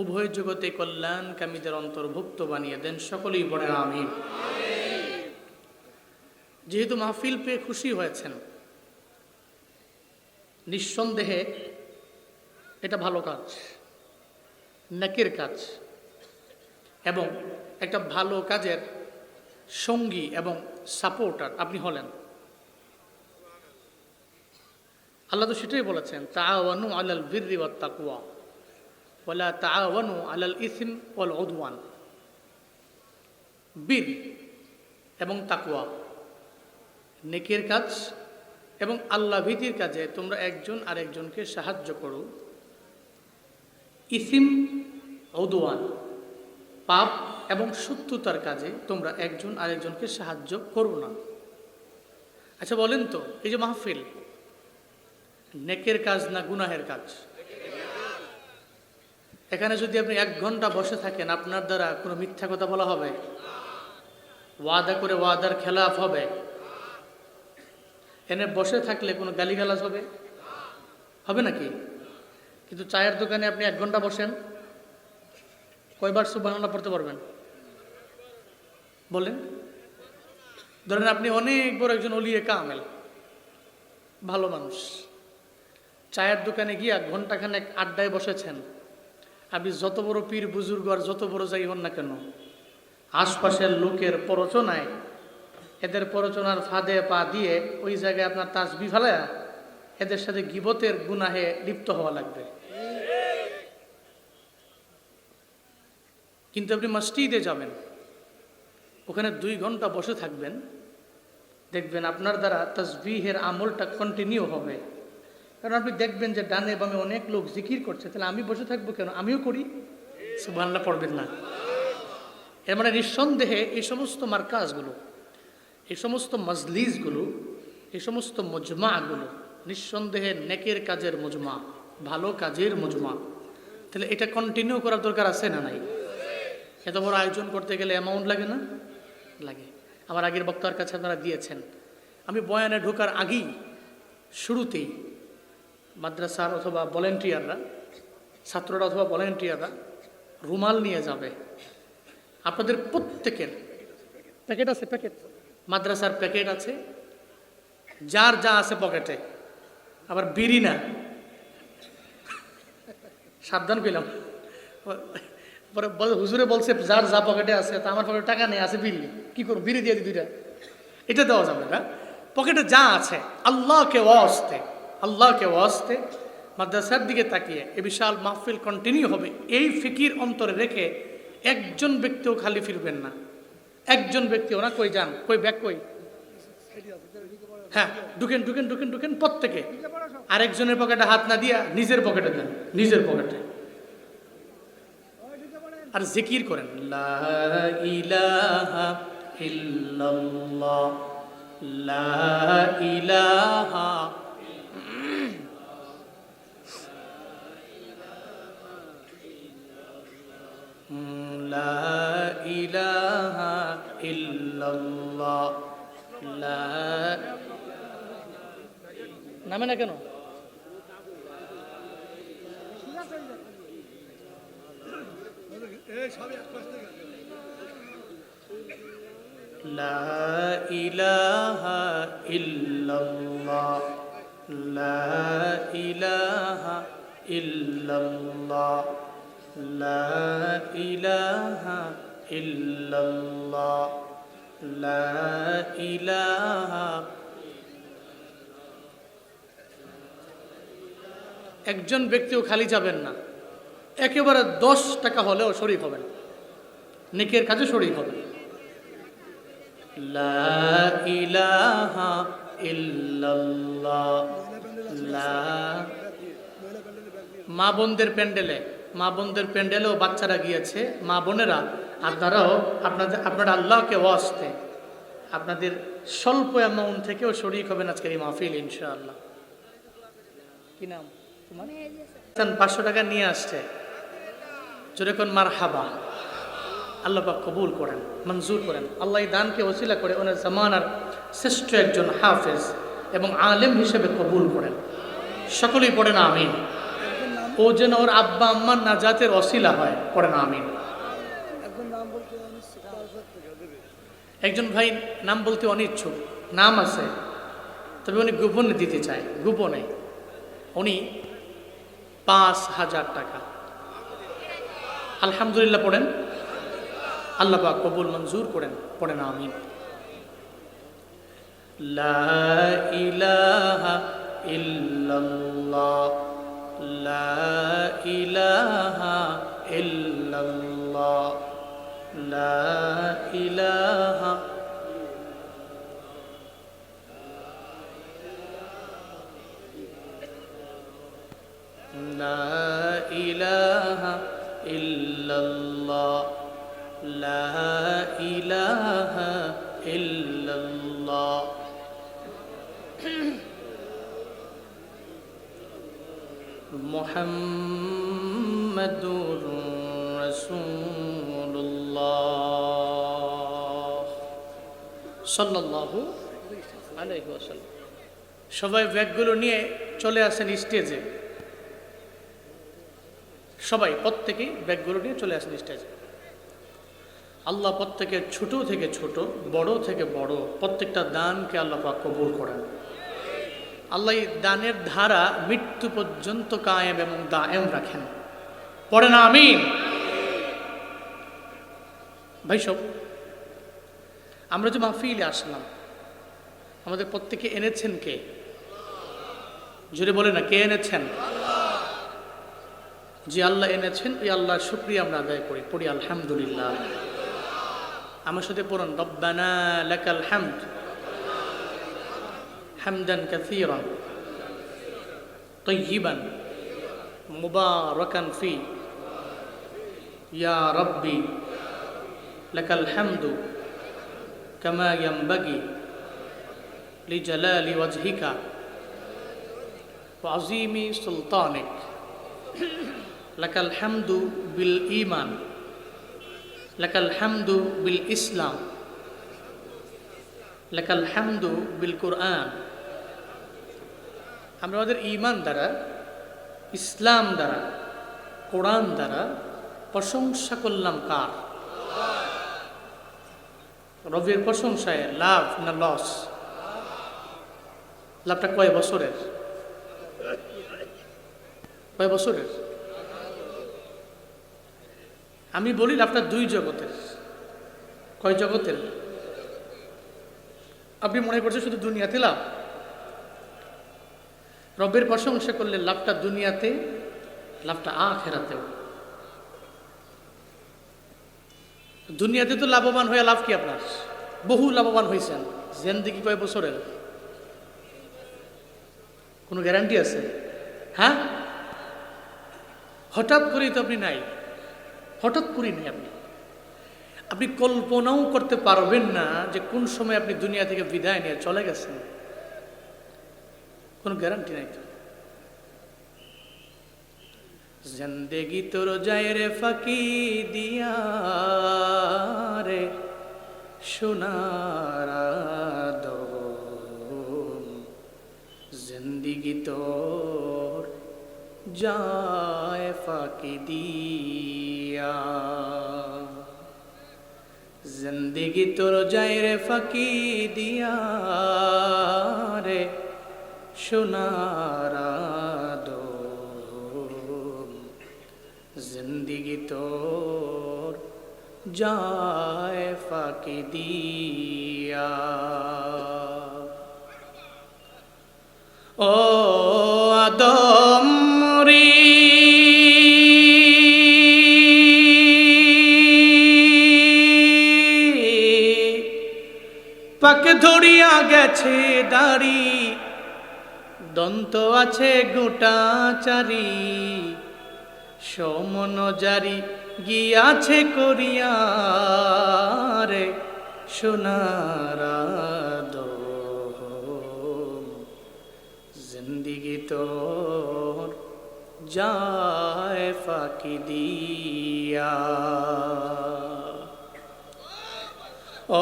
উভয় জগতে কল্যাণকামীদের অন্তর্ভুক্ত বানিয়ে দেন। সকলেই বলেন আমিন। যেহেতু মাহফিল পেয়ে খুশি হয়েছেন, নিঃসন্দেহে এটা ভালো কাজ, নেকের কাজ, এবং একটা ভালো কাজের সঙ্গী এবং সাপোর্টার আপনি হলেন। আল্লাহ তো সেটাই বলেছেন, তাআওয়ানু আলাল বিররি ওয়াত তাকওয়া ওয়ালা তাআওয়ানু আলাল ইসম ওয়াল উদওয়ান। বীর এবং তাকওয়া, নেকের কাজ এবং আল্লাহ ভীতির কাজে তোমরা একজন আরেকজনকে সাহায্য করো। ইসিম উদওয়ান, পাপ এবং শত্রুতার কাজে তোমরা একজন আরেকজনকে সাহায্য করো না। আচ্ছা বলেন তো, এই যে মাহফিল নেকের কাজ না গুনাহের কাজ? এখানে যদি আপনি 1 ঘন্টা বসে থাকেন, আপনার দ্বারা কোনো মিথ্যা কথা বলা হবে? ওয়াদা করে ওয়াদার খেলাফ হবে? এনে বসে থাকলে কোনো গালিগালাজ হবে? হবে নাকি? কিন্তু চায়ের দোকানে আপনি 1 ঘন্টা বসেন, কয়বার সুবহানাল্লাহ পড়তে পারবেন বলেন? ধরেন আপনি অনেক বড় একজন ওলিয়ে কামেল, ভালো মানুষ, চায়ের দোকানে গিয়া ঘন্টাখানেক আড্ডায় বসেছেন। আপনি যত বড় পীর বুজুর্গ আর যত বড় যাই হন না কেন, আশপাশের লোকের প্ররোচনায়, এদের প্ররোচনার ফাঁদে পা দিয়ে ওই জায়গায় আপনার তাসবিহ ফেলায়া এদের সাথে গীবতের গুনাহে লিপ্ত হওয়া লাগবে। কিন্তু আপনি মসজিদে যাবেন, ওখানে 2 ঘন্টা বসে থাকবেন, দেখবেন আপনার দ্বারা তাসবিহের আমলটা কন্টিনিউ হবে। কারণ আপনি দেখবেন যে ডানে বামে অনেক লোক জিকির করছে, তাহলে আমি বসে থাকবো কেন? আমিও করি। সুবহানাল্লাহ পড়বেন না? এর মানে নিঃসন্দেহে এই সমস্ত মার্কাজগুলো, এই সমস্ত মজলিসগুলো, এই সমস্ত মজমাগুলো নিঃসন্দেহে নেকের কাজের মজমা, ভালো কাজের মজমা। তাহলে এটা কন্টিনিউ করার দরকার আছে না নাই? এত বড় আয়োজন করতে গেলে অ্যামাউন্ট লাগে না? লাগে। আমার আগের বক্তার কাছে আপনারা দিয়েছেন, আমি বয়ানে ঢোকার আগেই শুরুতেই মাদ্রাসার অথবা ভলেন্টিয়াররা, ছাত্ররা অথবা ভলেন্টিয়াররা রুমাল নিয়ে যাবে। আপনাদের প্রত্যেকের প্যাকেট আছে, প্যাকেট মাদ্রাসার প্যাকেট আছে, যার যা আছে পকেটে, আবার বিড়ি না, সাবধান পেলাম। পরে হুজুরে বলছে যার যা পকেটে আছে, তা আমার পকেটে টাকা নেই, আছে বিড়ি, কি করবো? বিড়ি দিয়ে দিই 2টা, এটা দেওয়া যাবে না। পকেটে যা আছে আল্লাহকে ওয়াস্তে, আল্লাহকে ওয়াস্তে মাদ্রাসার দিকে তাকিয়ে এ বিশাল মাহফিল কন্টিনিউ হবে, এই ফিকির অন্তরে রেখে একজন ব্যক্তিও খালি ফিরবেন না। একজন ব্যক্তিও না, কই যান, কই ব্যাগ কই, হ্যাঁ, ঢুকেন ঢুকেন ঢুকেন ঢুকেন প্রত্যেকে। আরেকজনের পকেটে হাত না দিয়া নিজের পকেটে দেন, নিজের পকেটে। আর জিকির করেন, লা ইলাহা ইল্লাল্লাহ, লা ইলাহা লা ইলাহা ইল্লাল্লাহ, লা নামে না কেন? লা ইলাহা ইল্লাল্লাহ, লা ইলাহা ইল্লাল্লাহ, লা ইলাহা ইল্লাল্লাহ, লা ইলাহা। একজন ব্যক্তিও খালি যাবেন না, একেবারে 10 টাকা হলেও শরীক হবেন, নেকের কাজে শরীক হবেন। লা ইলাহা ইল্লাল্লাহ, মা বোনদের প্যান্ডেলেও বাচ্চারা গিয়েছে, মা বোনেরা আপনারাও আপনারা আল্লাহকে ওয়াস্তে আপনাদের স্বল্প অ্যামাউন্ট থেকেও শরীক হবেন আজকের এই মাহফিল ইনশাআল্লাহ। কি নাম তোমার? 500 টাকা নিয়ে আসছে, যেরকম মারহাবা। আল্লাহ পাক কবুল করেন, মঞ্জুর করেন। আল্লাহ এই দানকে ওসিলা করে ওনার জামানার শ্রেষ্ঠ একজন হাফেজ এবং আলেম হিসেবে কবুল করেন। সকলেই পড়েন আমিন। ও যেন ওর আব্বা আম্মার নাজাতের ওসিলা হয়, পড়েন আমিন। একজন ভাই নাম বলতে অনিচ্ছুক, নাম আছে তবে উনি গোপনে দিতে চায়, গোপনে। উনি 5000 টাকা। আলহামদুলিল্লাহ পড়েন, আল্লাহ পাক কবুল মঞ্জুর করেন, পড়েন আমিন। লা ইলাহা ইল্লাল্লাহ, লা ইলাহা ইল্লাল্লাহ, লা ইলাহা লা ইলাহা ইল্লাল্লাহ, লা ইলাহা ইল্লাল্লাহ। মুহাম্মাদুর রাসূলুল্লাহ সাল্লাল্লাহু আলাইহি ওয়াসাল্লাম। সবাই ব্যাগগুলো নিয়ে চলে আসেন স্টেজে, সবাই প্রত্যেকেই ব্যাগগুলো নিয়ে চলে আসেন স্টেজে। আল্লাহ প্রত্যেকের ছোট থেকে ছোট, বড় থেকে বড় প্রত্যেকটা দানকে আল্লাহ পাক কবুল করেন। আল্লাহ এই দানের ধারা মৃত্যু পর্যন্ত কায়েম এবং দায়েম রাখেন, পড়েন আমিন। ভাই সব, আমরা যে মাহফিলে আসলাম, আমাদের প্রত্যেকে এনেছেন কে? জোরে বলে না, কে এনেছেন? যে আল্লাহ এনেছেন, ওই আল্লাহর শুকরিয়া আমরা আদায় করি, পড়ি আলহামদুলিল্লাহ। আমার সাথে পড়ুন, রব্বানা লাকাল হামদ হামদান কাসীরান তাইয়িবান মুবারাকান ফি, ইয়া রাব্বি লাকাল হামদু কামা ইয়ানবাগি লিজালালি ওয়াজহিকা ওয়া আযীমি সুলতানিক, লাকাল হামদু বিল ঈমান, লাকাল হামদু বিল ইসলাম, লাকাল হামদু বিল কুরআন। আমরা আমাদের ঈমান দ্বারা, ইসলাম দ্বারা, কোরআন দ্বারা প্রশংসা করলাম কার? রবের প্রশংসায় লাভ না লস? লাভটা কয় বছরের? কয় বছরের? আমি বলি লাভটা 2 জগতের। কয় জগতের? আপনি মনে করছেন শুধু দুনিয়াতে লাভ? রবের প্রশংসা করলে লাভটা দুনিয়াতে, লাভটা আখিরাতেও। দুনিয়াতে তো লাভবান হয়ে লাভ কি আপনার? বহু লাভবান হয়েছেন, জিন্দেগি কয় বছরের? কোনো গ্যারান্টি আছে? হ্যাঁ, হঠাৎ করেই তো আপনি নাই, হঠাৎ করেই নেই আপনি। আপনি কল্পনাও করতে পারবেন না যে কোন সময় আপনি দুনিয়া থেকে বিদায় নিয়ে চলে গেছেন, কোনো গ্যারান্টি নাই তো। জিন্দেগি তোর যায় রে ফাঁকি দিয়া রে সোনার দম, জিন্দেগি তোর যায় ফাঁকি দিয়া, জিন্দেগি তোর যায় রে ফাঁকি দিয়া রে সোনার দম, জিন্দেগি তোর যায় ফাঁকি দিয়া। ও আদম রে পাক ধরিয়া গেছে দাড়ি, দন্ত আছে গোটা চারি, সমন জারি গিয়াছে করিয়া রে সোনার দম, জিন্দেগি তোর যায় ফাঁকি দিয়া।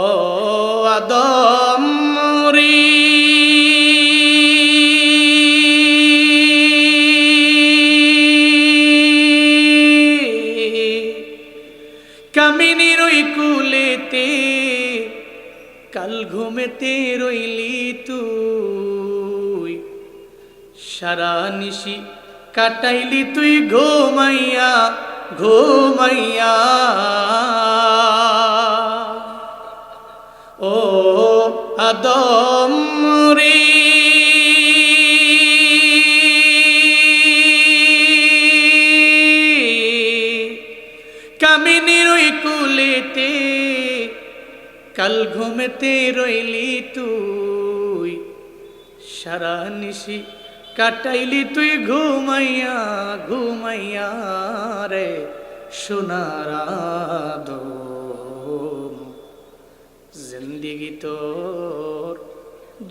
ও আদম রে কামিনীর ওই কুলেতে কাল ঘুমেতে রইলি তুই, সারা নিশি কাটাইলি তুই ঘুমাইয়া ঘুমাইয়া। ও আদম রে কামিনীর ওই কুলেতে কাল ঘুমেতে রইলি তুই, সারা নিশি কাটাইলি তুই ঘুমাইয়া ঘুমাইয়া রে সোনার দম, জিন্দেগি তোর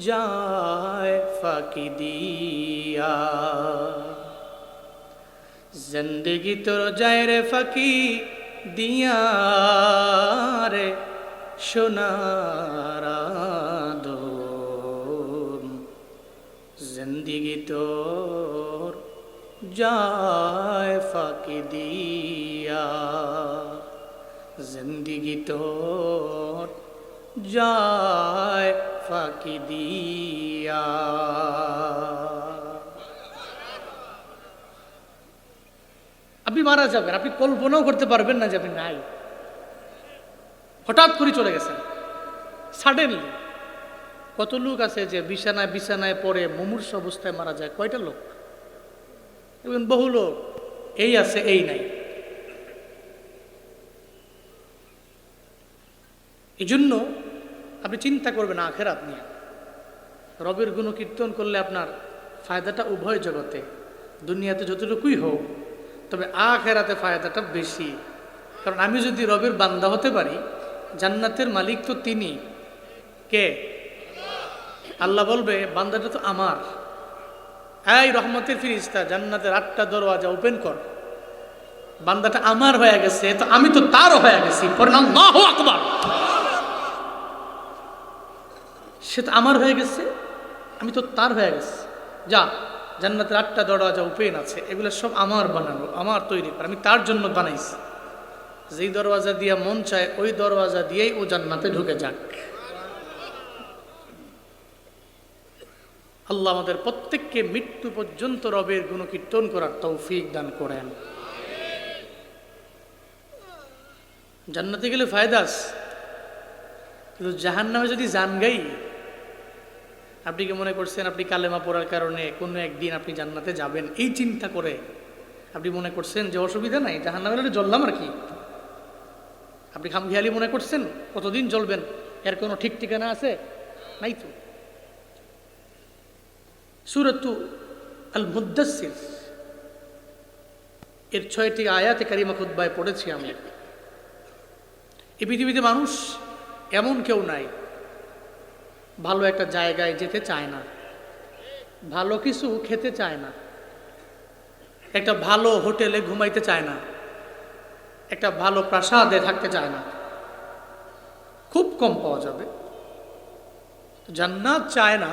যায় ফাঁকি দিয়া, জিন্দেগি তোর যায় রে ফাঁকি দিয়া রে সোনার দম, জিন্দেগি তোর যায় ফাঁকি দিয়া, জিন্দেগি তোর যায় ফাঁকি দিয়া। আপনি মারা যাবেন, আপনি কল্পনাও করতে পারবেন না যে আপনি নাই, হঠাৎ করে চলে গেছেন সাডেনলি। কত লোক আছে যে বিছানায় বিছানায় পড়ে মুমূর্ষ অবস্থায় মারা যায়, কয়টা লোক? এবং বহু লোক এই আছে এই নাই। এই জন্য আপনি চিন্তা করবেন আখেরাত নিয়ে। রবের গুণ কীর্তন করলে আপনার ফায়দাটা উভয় জগতে, দুনিয়াতে যতটুকুই হোক, তবে আখেরাতে ফায়দাটা বেশি। কারণ আমি যদি রবের বান্দা হতে পারি, জান্নাতের মালিক তো তিনি। কে? আল্লাহ বলবে বান্দাটা তো আমার, এই রহমতের ফিরিস্তা জান্নাতের 8টা দরওয়াজা ওপেন কর, বান্দাটা আমার হয়ে গেছে, তো আমি তো তারও হয়ে গেছি। আল্লাহু আকবার। সে তো আমার হয়ে গেছে, আমি তো তার হয়ে গেছি। যা, জান্নাতের 8টা দরওয়াজা ওপেন আছে, এগুলো সব আমার বানানো, আমার তৈরি করা, আমি তার জন্য বানাইছি। যেই দরওয়াজা দিয়া মন চায় ওই দরওয়াজা দিয়েই ও জান্নাতে ঢুকে যাক। আল্লাহ আমাদের প্রত্যেককে মৃত্যু পর্যন্ত রবের গুণকীর্তন করার তৌফিক দান করেন। জান্নাতে গেলে ফায়দা আছে, কিন্তু জাহান্নামে যদি জান গাই, আপনি কি মনে করছেন আপনি কালেমা পড়ার কারণে কোনো একদিন আপনি জান্নাতে যাবেন? এই চিন্তা করে আপনি মনে করছেন যে অসুবিধা নাই, জাহান্নামে জ্বললাম আর কি? আপনি খামখেয়ালি মনে করছেন কতদিন জ্বলবেন, এর কোনো ঠিক ঠিকানা আছে? নাই তো। সূরাতু আল মুদ্দাসসির এর 6টি আয়াতে কারিমা খুতবায় পড়েছি আমরা। এই পৃথিবীতে মানুষ এমন কেউ নাই ভালো একটা জায়গায় যেতে চায় না, ভালো কিছু খেতে চায় না, একটা ভালো হোটেলে ঘুমাইতে চায় না, একটা ভালো প্রাসাদে থাকতে চায় না। খুব কম পাওয়া যাবে। জান্নাত চায় না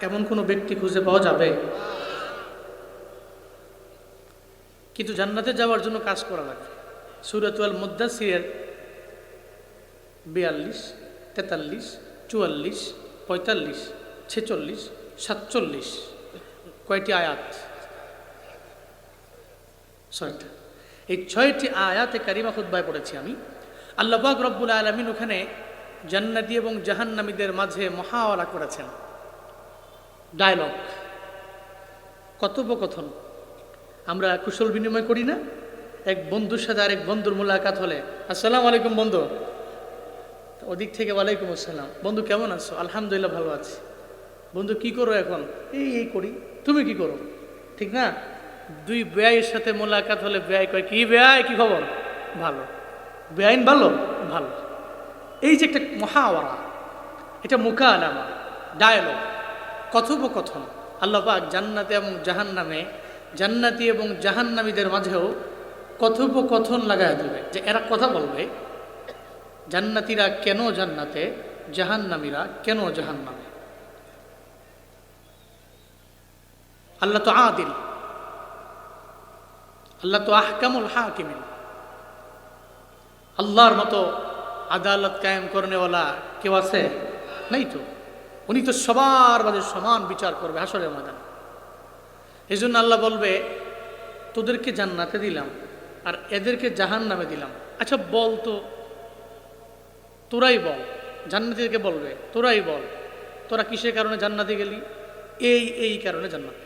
এমন কোনো ব্যক্তি খুঁজে পাওয়া যাবে? কিন্তু জান্নাতে যাওয়ার জন্য কাজ করা লাগবে। সূরাতুল মুদ্দাসসিরের 42, 43, 44, 45, 46, 47 কয়টি আয়াত? 6টা। এই 6টি আয়াতে কারিমা খুতবায় পড়েছি আমি। আল্লাহ পাক রব্বুল আলামিন ওখানে জান্নাতি এবং জাহান্নামীদের মাঝে মুহাওয়ারা করেছেন, ডায়লগ, কথোপকথন। আমরা কুশল বিনিময় করি না? এক বন্ধুর সাথে আরেক বন্ধুর মোলাকাত হলে আসসালামু আলাইকুম বন্ধু, ওদিক থেকে ওয়ালাইকুম আসসালাম, বন্ধু কেমন আছো? আলহামদুলিল্লাহ ভালো আছি। বন্ধু কি করো এখন? এই করি। তুমি কি করো? ঠিক না? দুই বেয়াইয়ের সাথে মোলাকাত হলে বেয়াই কয়, কি বেয়াই, কি খবর? ভালো। বেআইন ভালো? ভালো। এই যে একটা মুহাওয়ারা, এটা মুকালামা, ডায়ালগ, কথোপকথন। আল্লাহ পাক জান্নাতে এবং জাহান্নামে, জান্নাতি এবং জাহান্নামীদের মাঝেও কথোপকথন লাগায় দেবে, যে এরা কথা বলবে। জান্নাতীরা কেন জান্নাতে, জাহান্নামীরা কেন জাহান্নামে। আল্লাহ তো আদিল, আল্লাহ তো আহকামুল হাকিমিন। আল্লাহর মতো আদালত কায়েম করনেওয়ালা কেউ আছে? নাই তো। উনি তো সবার মাঝে সমান বিচার করবে হাসরের ময়দানে। এই জন্য আল্লাহ বলবে, তোদেরকে জান্নাতে দিলাম আর এদেরকে জাহান্নামে দিলাম। আচ্ছা বল তো, তোরাই বল। জান্নাতীদেরকে বলবে, তোরাই বল, তোরা কিসের কারণে জান্নাতে গেলি? এই কারণে জান্নাত।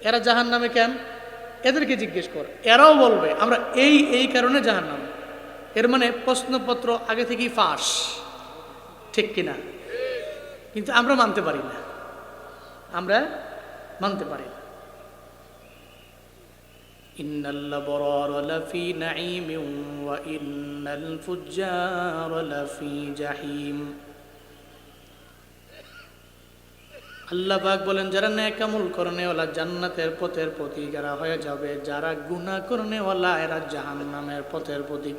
এরা জাহান্নামে কেন? এদেরকে জিজ্ঞেস কর। এরাও বলবে, আমরা এই কারণে জাহান্নামে। এর মানে প্রশ্নপত্র আগে থেকেই ফাঁস, ঠিক কিনা? কিন্তু আমরা মানতে পারি না, আমরা মানতে পারি না। ইন্নাল আবরারা লাফি নাঈমিন ওয়া ইন্নাল ফুজ্জারা লাফি জাহিম। আল্লাহ পাক বলেন, যারা নেক আমল করনেওয়ালা জান্নাতের পথের প্রতীক এরা হয়ে যাবে, যারা গুনাহ করনেওয়ালা এরা জাহান্নামের পথের প্রতীক।